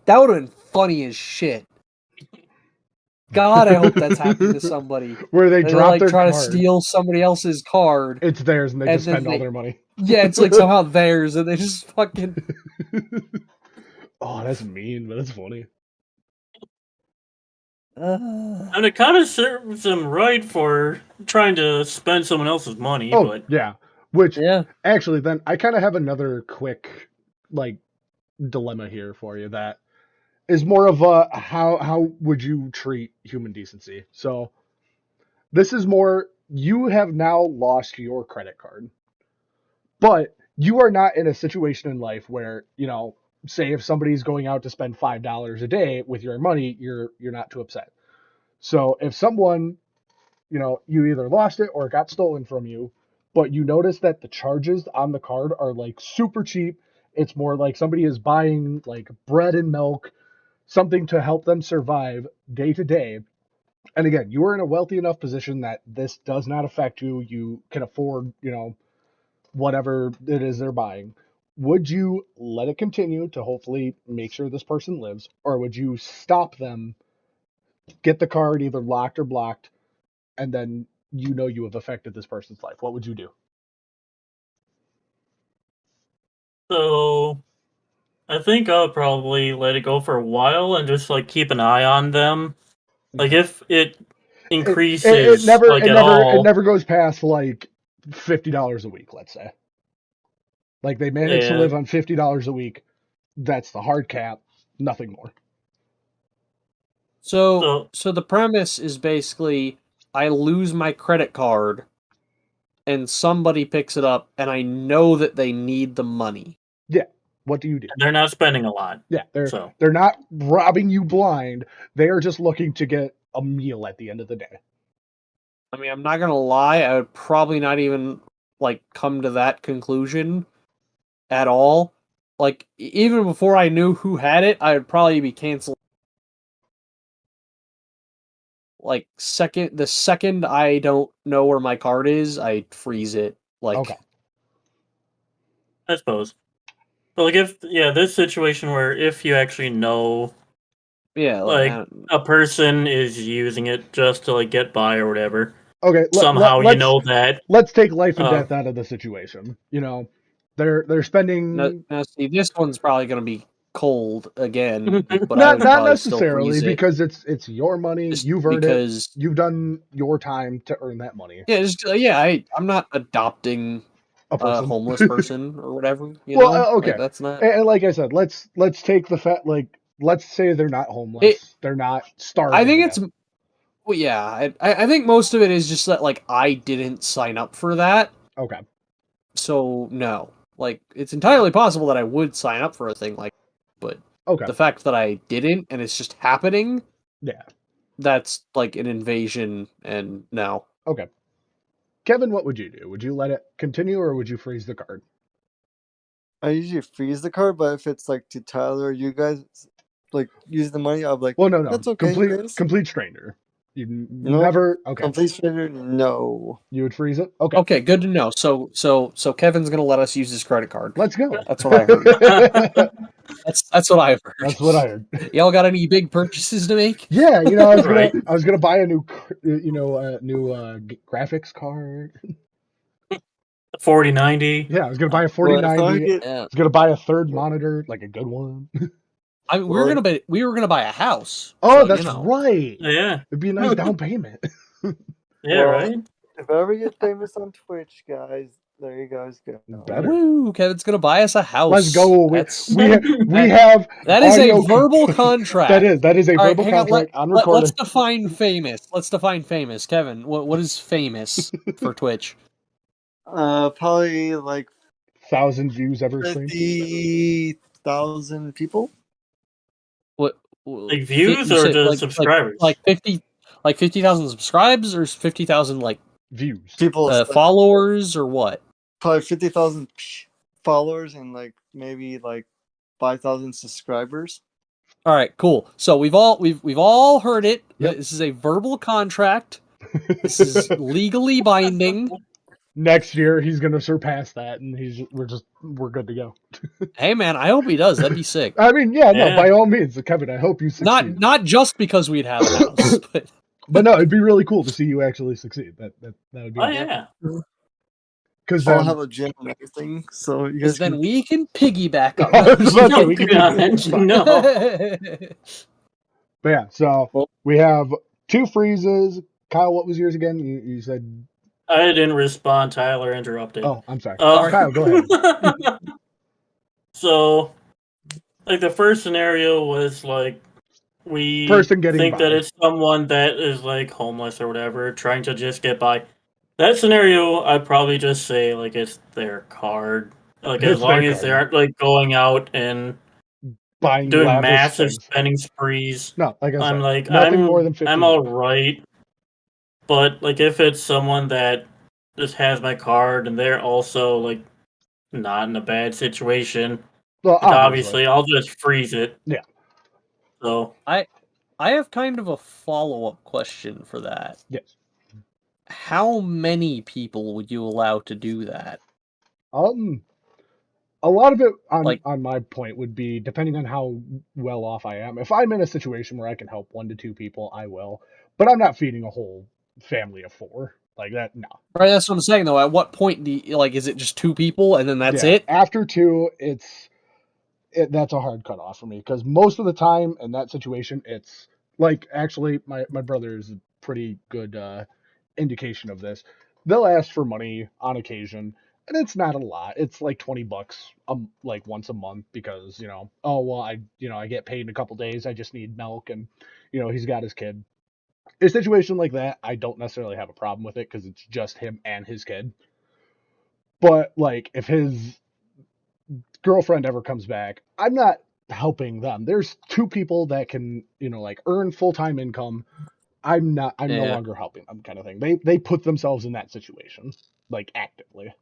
that would have been funny as shit. God, I hope that's happened to somebody. Where they They drop like their try card. to steal somebody else's card. It's theirs, and they and just then spend all they- their money. Yeah, it's like somehow theirs, and they just fucking. Oh, that's mean, but that's funny. And it kind of serves them right for trying to spend someone else's money, Oh, but yeah. Which, Yeah. actually, then I kind of have another quick, like, dilemma here for you that is more of a how would you treat human decency? So, this is more, you have now lost your credit card, but you are not in a situation in life where, you know, say if somebody's going out to spend $5 a day with your money, you're not too upset. So if someone, you know, you either lost it or it got stolen from you, but you notice that the charges on the card are like super cheap, it's more like somebody is buying like bread and milk, something to help them survive day to day. And again, you are in a wealthy enough position that this does not affect you. You can afford, you know, whatever it is they're buying. Would you let it continue to hopefully make sure this person lives, or would you stop them, get the card either locked or blocked, and then you know you have affected this person's life? What would you do? so I think I'll probably let it go for a while and just like keep an eye on them. Like if it increases It never goes past like $50 a week, let's say. Like they manage to Yeah. live on $50 a week. That's the hard cap, nothing more. So the premise is basically I lose my credit card and somebody picks it up and I know that they need the money. What do you do? They're not spending a lot. Yeah, So they're not robbing you blind. They are just looking to get a meal at the end of the day. I mean, I'm not gonna lie, I would probably not even like come to that conclusion at all. Like even before I knew who had it, I would probably be canceling. Like the second I don't know where my card is, I freeze it. Like Okay. I suppose. But like if this situation where if you actually know yeah, like a person is using it just to like get by or whatever, Okay. somehow you know that. Let's take life and death out of the situation. You know, they're spending now see, this one's probably gonna be cold again, but I not would probably necessarily still freeze it because it's your money. just You've earned because it. You've done your time to earn that money. yeah, I'm not adopting A a person. homeless person or whatever. You Well, know? okay. Like, that's not. And like I said, let's take the fact, like, let's say they're not homeless. They're not starving. I think to it's. death. Well, yeah, I think most of it is just that like I didn't sign up for that, Okay. so no. Like it's entirely possible that I would sign up for a thing like, but Okay. the fact that I didn't and it's just happening, Yeah. that's like an invasion, and no. Okay. Kevin, what would you do? Would you let it continue or would you freeze the card? I usually freeze the card, but if it's like to Tyler, you guys like use the money, I'm like, Well, no. that's okay, guys. Complete stranger. You No. never. Okay. Complete stranger, no. You would freeze it. Okay. Okay, good to know. So Kevin's gonna let us use his credit card. Let's go. That's what I heard. That's what I've heard. That's what I heard. Y'all got any big purchases to make? Yeah, Right. I was gonna buy a new graphics card. 4090. Yeah, I was gonna buy a Well, if I 4090. get- Yeah. I was gonna buy a third monitor, like a good one. I mean, we were gonna buy a house. Oh, so, that's you know. right. Yeah. It'd be a nice down payment. Yeah, Well, right? If I ever get famous on Twitch, guys, there you guys go. Better. Woo! Kevin's gonna buy us a house. Let's go. That's- We have that is a audio- verbal contract. that is a All right, verbal hang on, contract on recording. Let's define famous. Let's define famous. Kevin, what is famous for Twitch? Probably like 1,000 views ever stream. 50,000 people. Like views You or said, just subscribers? Like 50,000 subscribes or 50,000 like Views. People, followers or what? probably 50,000 followers and like maybe like 5,000 subscribers. All right, cool. So we've all heard it. Yep. This is a verbal contract. This is legally binding. Next year he's gonna surpass that, and we're good to go. Hey man, I hope he does. That'd be sick. I mean, yeah, no, Yeah. by all means, Kevin. I hope you succeed. Not just because we'd have a house, but But no, it'd be really cool to see you actually succeed. That would be. Oh, yeah. Because I'll have a gym and everything, so you guys then can. we can piggyback on I was about to No, say, we can do not mention- no. But yeah, so Well- we have 2 freezes. Kyle, what was yours again? You said. I didn't respond. Tyler interrupted. Oh, I'm sorry. Uh, Kyle, go ahead. So, like, the first scenario was like we Person getting think by. that it's someone that is like homeless or whatever, trying to just get by. That scenario, I'd probably just say like it's their card. Like It's as long their as they card. aren't like going out and Buying doing lavish massive things. spending sprees. No, like I said, I'm like nothing more than 50. I'm all right, but like if it's someone that just has my card and they're also like not in a bad situation, Well, like, obviously I'll just freeze it. Yeah. So I have kind of a follow-up question for that. Yes. How many people would you allow to do that? A lot of it Like- on my point would be depending on how well off I am. If I'm in a situation where I can help 1 to 2 people, I will. But I'm not feeding a whole family of 4 like that. No. Right, that's what I'm saying though. At what point do you, like, is it just 2 people and then that's Yeah, it? After 2, that's a hard cutoff for me because most of the time in that situation, it's like actually my brother is a pretty good indication of this. They'll ask for money on occasion, and it's not a lot. It's like $20 like once a month because oh well I get paid in a couple days. I just need milk, and he's got his kid. A situation like that, I don't necessarily have a problem with it because it's just him and his kid. But like if his girlfriend ever comes back, I'm not helping them. There's 2 people that can like earn full-time income. I'm no Yeah. longer helping them, kind of thing. They put themselves in that situation like actively.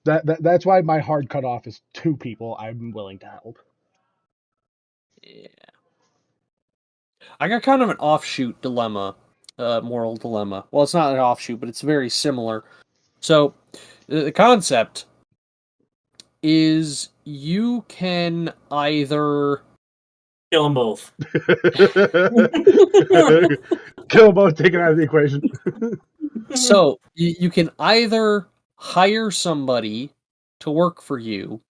That's why my hard cutoff is 2 people I'm willing to help. Yeah. I got kind of an offshoot dilemma, moral dilemma. Well, it's not an offshoot, but it's very similar. So, the concept is you can either kill them both. Kill them both, take it out of the equation. so you can either hire somebody to work for you,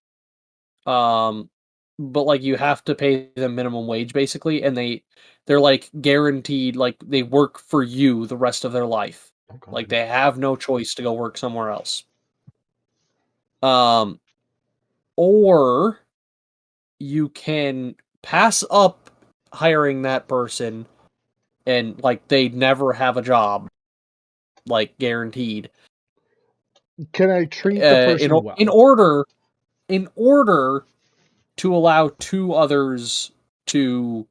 but like you have to pay them minimum wage basically, and they're like guaranteed, like they work for you the rest of their life. Okay. Like they have no choice to go work somewhere else. Or you can pass up hiring that person and like they never have a job, like guaranteed. Can I treat the person well? In order to allow 2 others to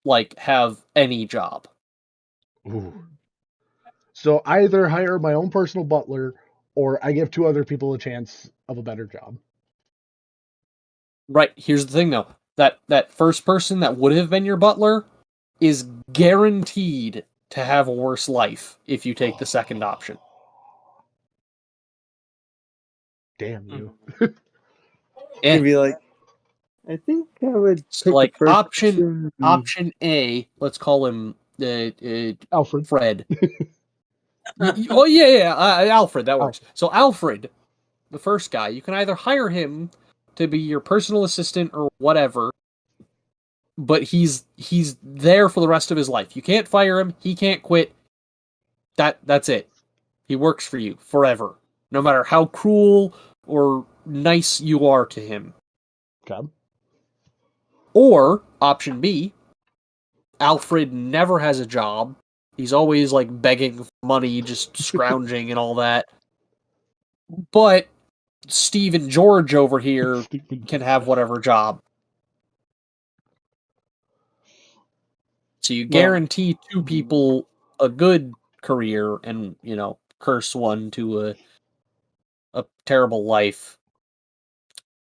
like have any job. Ooh. So either hire my own personal butler, or I give 2 other people a chance of a better job. Right, here's the thing though. That first person that would have been your butler is guaranteed to have a worse life if you take the second option. Damn you. It'd be like, I think I would So, pick the like, first option A, let's call him Alfred. Fred. Oh yeah, Alfred, that works. So Alfred, the first guy, you can either hire him to be your personal assistant or whatever, but he's there for the rest of his life. You can't fire him. He can't quit. That's it. He works for you forever, no matter how cruel or nice you are to him. Okay. Or option B, Alfred never has a job. He's always like begging for money, just scrounging and all that. But Steve and George over here can have whatever job. So you guarantee two people a good career and, curse one to a terrible life.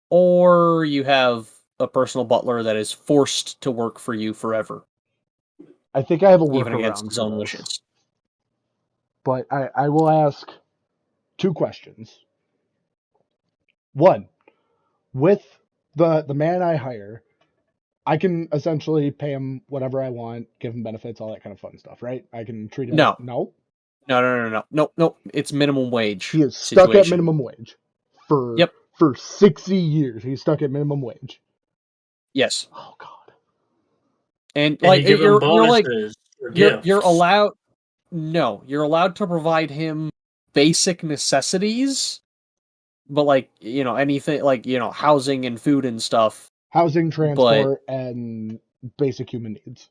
Or you have a personal butler that is forced to work for you forever. I think I have a Even against workaround his for own this. wishes. But I will ask 2 questions. 1, with the man I hire, I can essentially pay him whatever I want, give him benefits, all that kind of fun stuff, right? I can treat him. No. No. No. It's minimum wage. He is stuck situation. at minimum wage for 60 years. He's stuck at minimum wage. Yes. Oh God. And like you're like you're allowed. No, you're allowed to provide him basic necessities, but like anything like housing and food and stuff. Housing, transport, and basic human needs.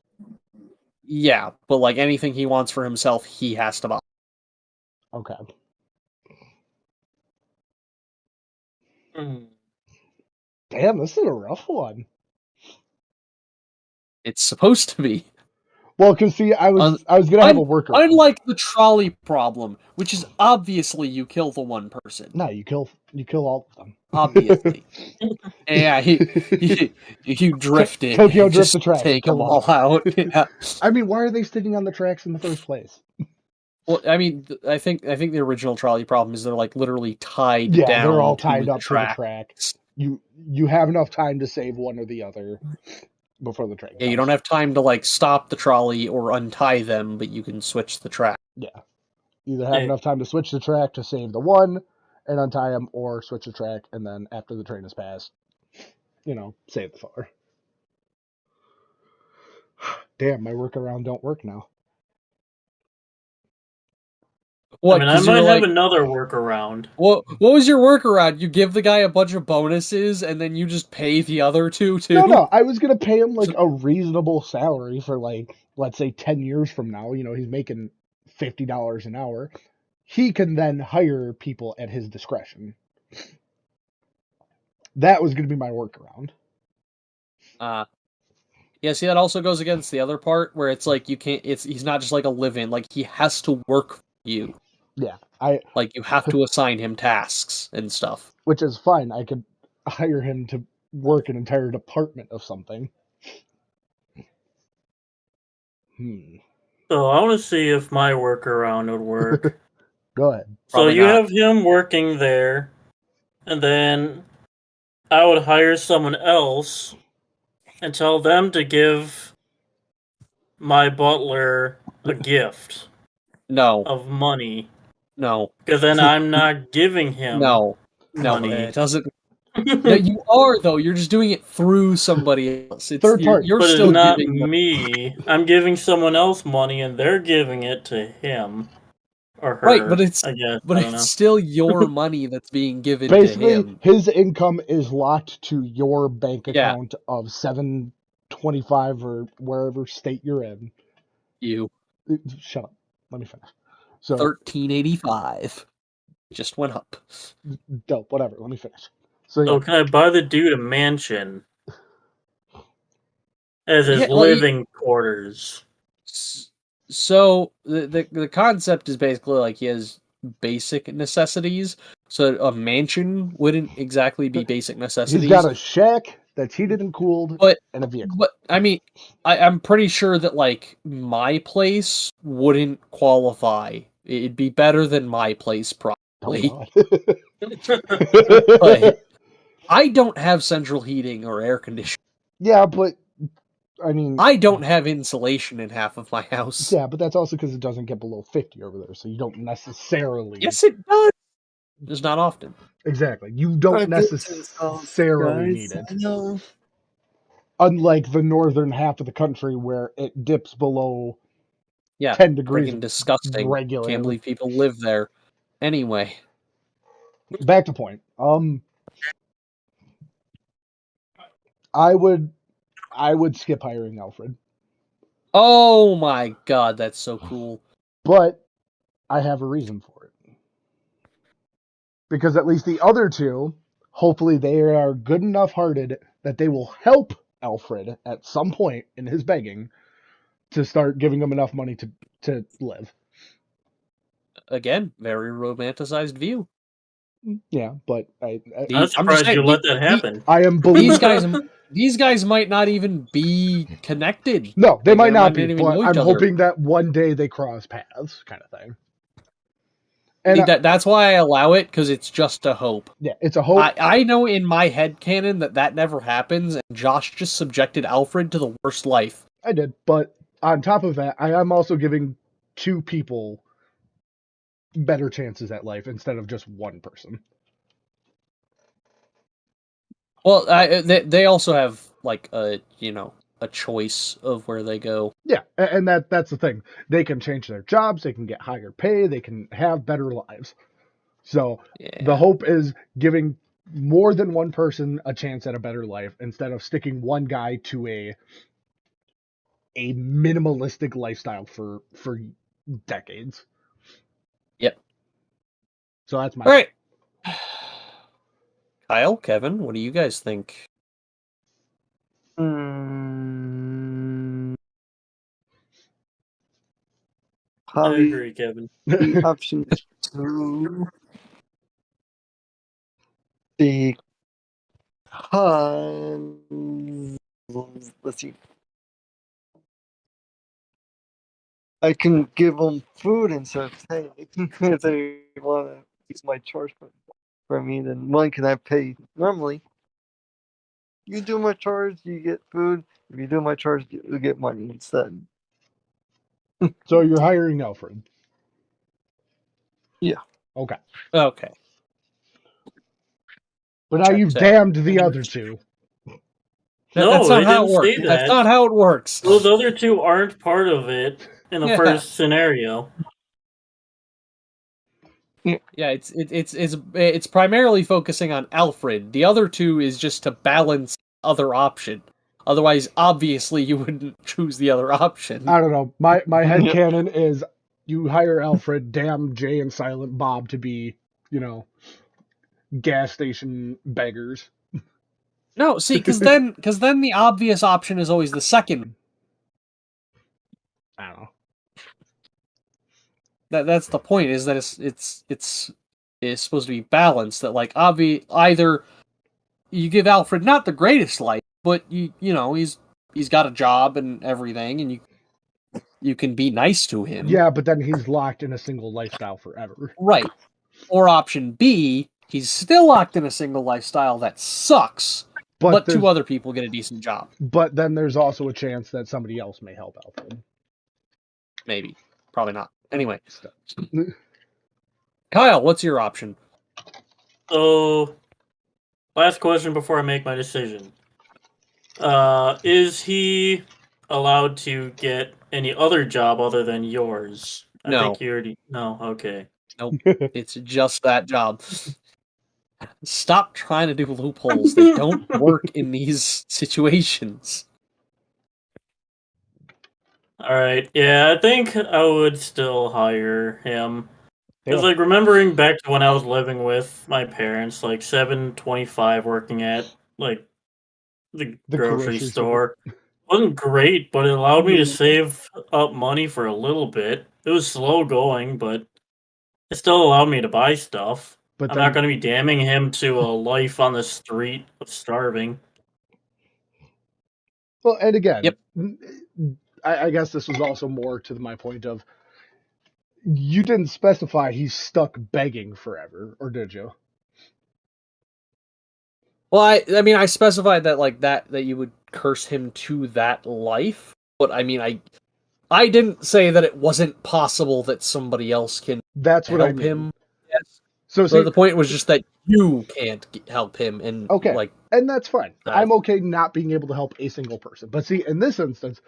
Yeah, but like anything he wants for himself, he has to buy. Okay. Damn, this is a rough one. It's supposed to be. Well, because see, I was gonna have a workaround. Unlike the trolley problem, which is obviously you kill the one person. No, you kill all of them. Obviously. Yeah, you drift it. Tokyo drift the track. Take them all out. Yeah. I mean, why are they sitting on the tracks in the first place? Well, I mean, I think the original trolley problem is they're like literally tied Yeah, down. they're all tied up the to the track. You have enough time to save one or the other before the train comes. Yeah, you don't have time to like stop the trolley or untie them, but you can switch the track. Yeah, either have enough time to switch the track to save the one and untie them, or switch the track and then after the train has passed, save the far. Damn, my workaround don't work now. What, I might have another workaround. What was your workaround? You give the guy a bunch of bonuses and then you just pay the other two too? No, I was gonna pay him like a reasonable salary for like, let's say 10 years from now. He's making $50 an hour. He can then hire people at his discretion. That was gonna be my workaround. Yeah, see, that also goes against the other part where it's like he's not just like a live-in, like he has to work for you. Yeah, like you have to assign him tasks and stuff. Which is fine. I could hire him to work an entire department of something. So I want to see if my workaround would work. Go ahead. So you have him working there, and then I would hire someone else and tell them to give my butler a gift. No. Of money. No. Because then I'm not giving him money. It doesn't. No, you are though. You're just doing it through somebody else. It's third party. But it's not me. I'm giving someone else money, and they're giving it to him or her. Right, but it's know. Still your money that's being given Basically, to him. His income is locked to your bank account of 725 or wherever state you're in. You shut up. Let me finish. So 1385 just went up. Dope. Whatever. Let me finish. So can I buy the dude a mansion as his living quarters? So the concept is basically like he has basic necessities. So a mansion wouldn't exactly be basic necessities. He's got a shack that's heated and cooled, But and a vehicle. But I mean, I'm pretty sure that like my place wouldn't qualify. It'd be better than my place, Oh, probably. God. But I don't have central heating or air conditioning. Yeah, but I mean, I don't have insulation in half of my house. yeah, but that's also because it doesn't get below 50 over there, so you don't necessarily. Yes, it does. Just not often. Exactly. You don't I've been to the south, necessarily guys. need it. I know. Unlike the northern half of the country where it dips below Yeah, 10 degrees freaking disgusting. regularly. Can't believe people live there. Anyway, Back to point. I would skip hiring Alfred, oh my god, that's so cool. but I have a reason for it. Because at least the other two, hopefully they are good enough hearted that they will help Alfred at some point in his begging to start giving him enough money to live. Again, very romanticized view. Yeah, but I'm I'm just surprised saying, you let that happen. I am These guys might not even be connected. No, they Like, might not be, even but know I'm each other. hoping that one day they cross paths, kind of thing. And That's why I allow it, because it's just a hope. yeah, it's a hope. I know in my head canon that never happens, and Josh just subjected Alfred to the worst life. I did, but on top of that, I am also giving two people better chances at life instead of just one person. Well, they also have like a choice of where they go. Yeah, and that's the thing. They can change their jobs, they can get higher pay, they can have better lives. So Yeah. the hope is giving more than one person a chance at a better life instead of sticking one guy to a minimalistic lifestyle for decades. Yep. So that's my All right. Kyle, Kevin, what do you guys think? I Probably agree, Kevin. option 2. Because let's see, I can give them food instead of pay. If they want to use my charge for me, then one can I pay normally. You do my charge, you get food. If you do my charge, you get money instead. So you're hiring Alfred. Yeah. Okay. Okay. But now you've Checks out. damned the other two. No, That's they not how it didn't works. say that. That's not how it works. Those other two aren't part of it in the Yeah. first scenario. Yeah, it's primarily focusing on Alfred. The other two is just to balance the other option. Otherwise, obviously, you wouldn't choose the other option. I don't know. My Yep. headcanon is you hire Alfred, damn Jay and Silent Bob to be, gas station beggars. No, see, because then the obvious option is always the second. I don't know. That's the point. Is that it's supposed to be balanced. That like either you give Alfred not the greatest life, but he's got a job and everything, and you can be nice to him. Yeah, but then he's locked in a single lifestyle forever. Right. Or option B, he's still locked in a single lifestyle that sucks, but two other people get a decent job. But then there's also a chance that somebody else may help Alfred. Maybe. Probably not. Anyway. Kyle, what's your option? So, last question before I make my decision. Is he allowed to get any other job other than yours? I No. think you already... No, okay. Nope. It's just that job. Stop trying to do loopholes. They don't work in these situations. Alright, yeah, I think I would still hire him. Because, remembering back to when I was living with my parents, 725 working at, the grocery store. Wasn't great, but it allowed me to save up money for a little bit. It was slow going, but It still allowed me to buy stuff. But I'm then, not going to be damning him to a life on the street of starving. well, and again, Yep. I guess this was also more to my point of you didn't specify he's stuck begging forever, or did you? Well, I mean, I specified that like that you would curse him to that life, but I mean, I didn't say that it wasn't possible that somebody else can That's what I help mean. him. Yes. So So see, the point was just that you can't help him, and Okay. like and that's fine. I'm okay not being able to help a single person. But see, in this instance,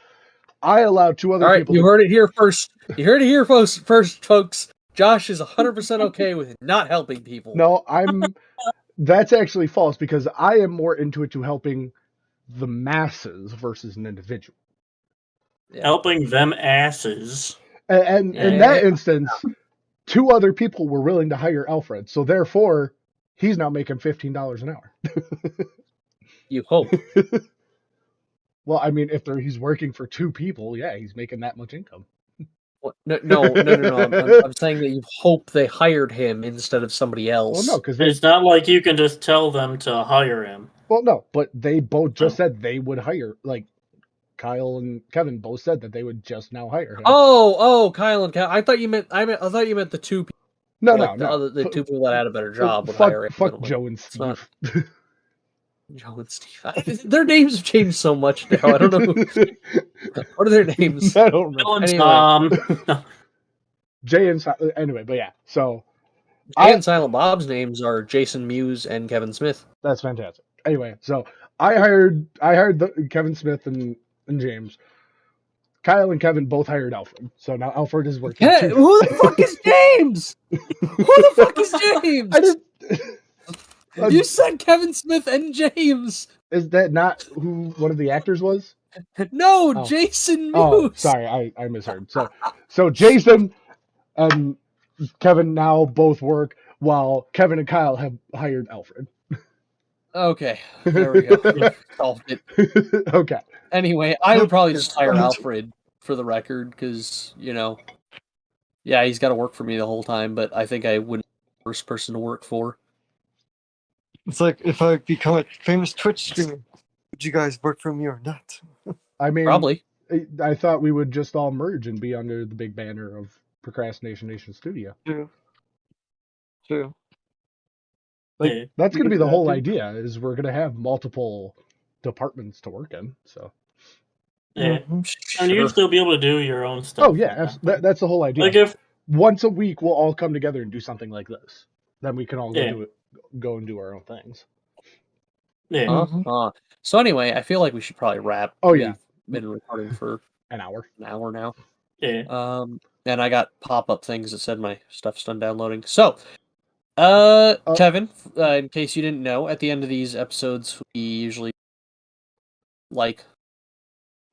I allowed two other all right, people. you heard it here first. You heard it here first, folks. Josh is 100% okay with not helping people. No, that's actually false because I am more into it to helping the masses versus an individual. Yeah. Helping them asses. And in that instance, two other people were willing to hire Alfred, so therefore, he's now making $15 an hour. You hope. Well, I mean, if he's working for two people, yeah, he's making that much income. What? No. I'm saying that you hope they hired him instead of somebody else. Well, no, because It's not like you can just tell them to hire him. Well, no, but they both just said they would hire. Like Kyle and Kevin both said that they would just now hire him. Oh, Kyle and Kevin. I thought you meant the two people. No, like no. The two people that had a better job would hire him. Fuck Joe and Steve. Joe and Steve. Their names have changed so much now. I don't know. What are their names? I don't remember. Anyway. Jay and anyway, but yeah. So Jay and Silent Bob's names are Jason Mewes and Kevin Smith. That's fantastic. Anyway, so I hired Kevin Smith and James. Kyle and Kevin both hired Alfred. So now Alfred is working. Hey, who the fuck is James? Who the fuck is James? I didn't. You said Kevin Smith and James. Is that not who one of the actors was? No, Jason Mewes. Oh, sorry, I misheard. So Jason and Kevin now both work while Kevin and Kyle have hired Alfred. Okay, there we go. Solved it. Okay. Anyway, I would probably just hire Alfred for the record because, yeah, he's got to work for me the whole time, but I think I wouldn't be the worst person to work for. It's like if I become a famous Twitch streamer, would you guys work for me or not? I mean, probably. I thought we would just all merge and be under the big banner of Procrastination Nation Studio. True. Like, that's going to be the whole idea, is we're going to have multiple departments to work in, so. Yeah. Sure. And you'll still be able to do your own stuff. Oh, yeah, that's the whole idea. Like if once a week, we'll all come together and do something like this. Then we can all go and do our own things. Yeah. So anyway, I feel like we should probably wrap. Oh, yeah. We've been recording for an hour now. Yeah. And I got pop-up things that said my stuff's done downloading. So, Kevin, in case you didn't know, at the end of these episodes, we usually, like,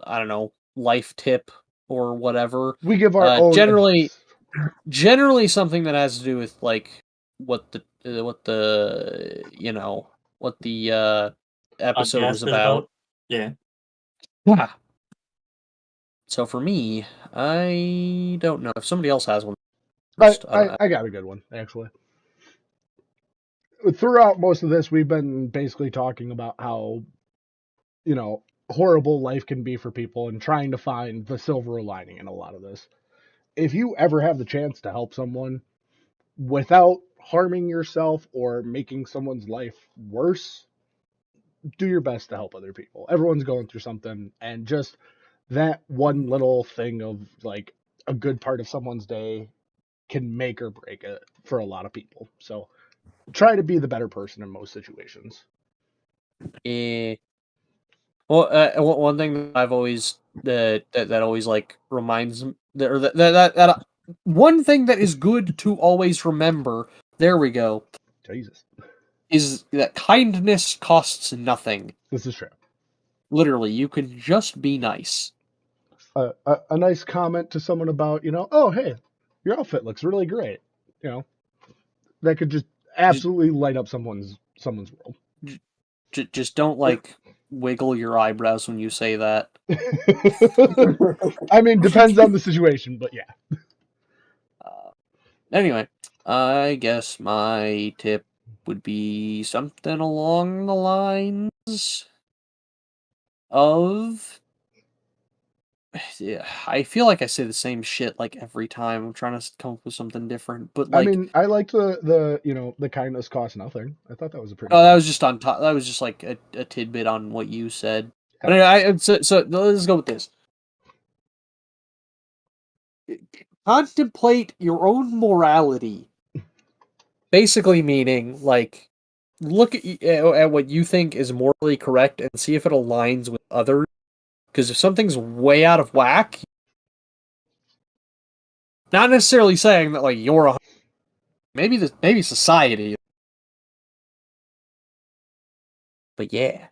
I don't know, life tip or whatever. We give our own generally something that has to do with like what the episode was about. Yeah. So for me, I don't know if somebody else has one. I got a good one, actually. Throughout most of this, we've been basically talking about how, horrible life can be for people and trying to find the silver lining in a lot of this. If you ever have the chance to help someone without harming yourself or making someone's life worse, do your best to help other people. Everyone's going through something, and just that one little thing of like a good part of someone's day can make or break it for a lot of people. So try to be the better person in most situations. Well, one thing that I've always that always like reminds me that one thing that is good to always remember. There we go. Jesus. Is that kindness costs nothing. This is true. Literally, you can just be nice. A nice comment to someone about, oh, hey, your outfit looks really great. That could just absolutely light up someone's world. Just don't, like, wiggle your eyebrows when you say that. I mean, depends on the situation, but yeah. Anyway, I guess my tip would be something along the lines of. Yeah, I feel like I say the same shit like every time. I'm trying to come up with something different, but I like, mean, I liked the kindness costs nothing. I thought that was a pretty. oh, that cool- was just on top. That was just like a tidbit on what you said. But anyway, so let's go with this. Contemplate your own morality. Basically, meaning like look at what you think is morally correct and see if it aligns with others. Because if something's way out of whack, not necessarily saying that like you're a maybe society, but yeah.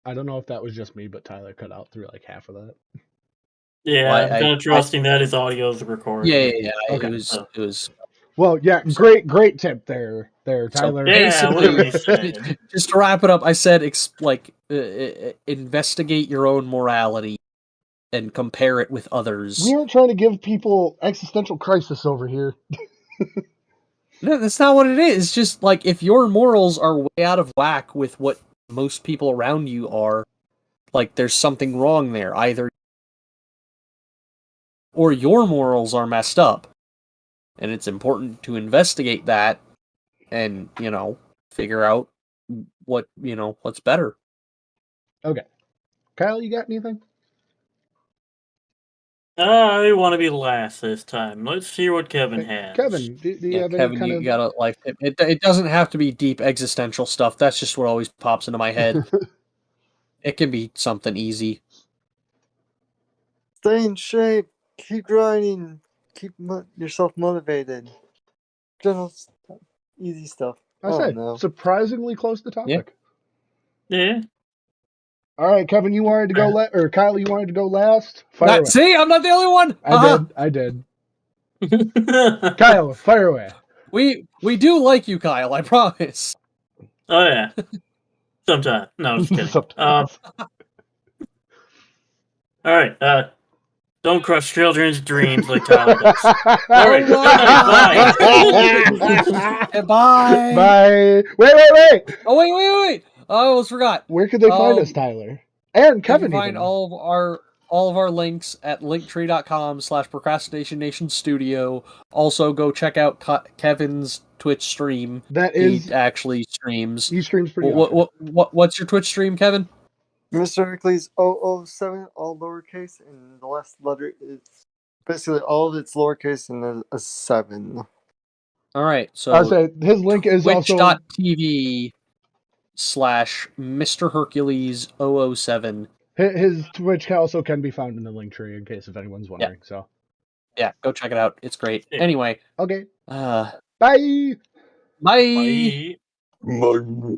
I don't know if that was just me, but Tyler cut out through like half of that. Yeah, Well, I'm kind of trusting that his audio is recorded. Yeah. Okay. It was Well, yeah, great tip there, Tyler. Yeah, whatever you said. just to wrap it up. I said investigate your own morality and compare it with others. We aren't trying to give people existential crisis over here. No, that's not what it is. It's just like if your morals are way out of whack with what most people around you are, like there's something wrong there. Either or your morals are messed up. And it's important to investigate that and, figure out what's better. Okay, Kyle, you got anything? I want to be last this time. Let's hear what Kevin Okay, has. Kevin, do you have Kevin, any kind you of? got a life tip. It doesn't have to be deep existential stuff. That's just what always pops into my head. It can be something easy. Stay in shape. Keep grinding. Keep yourself motivated. General easy stuff. I say know. surprisingly close to topic. Yeah. All right, Kevin, you wanted to go or Kyle, you wanted to go last. Fire away. See, I'm not the only one. I did. Kyle, fire away. We do like you, Kyle. I promise. Oh yeah. Sometime. No, I'm just kidding. Sometimes. All right. Don't crush children's dreams like Tyler does. All right. Bye. Bye. Bye. Wait. Oh wait. I almost forgot. Where could they find us, Tyler? And Kevin, You can find even. all of our links at linktree.com/procrastinationnation.studio. Also, go check out Kevin's Twitch stream. That is he actually streams. He streams pretty often. What's your Twitch stream, Kevin? Mr. Hercules 007, all lowercase, and the last letter is basically all of it's lowercase and then a 7. All right, so I'll say his link is also twitch.tv/Mr. Hercules 007. His Twitch also can be found in the link tree in case if anyone's wondering. So yeah, go check it out. It's great. Yeah. Anyway, okay. bye. Bye. Bye. Bye.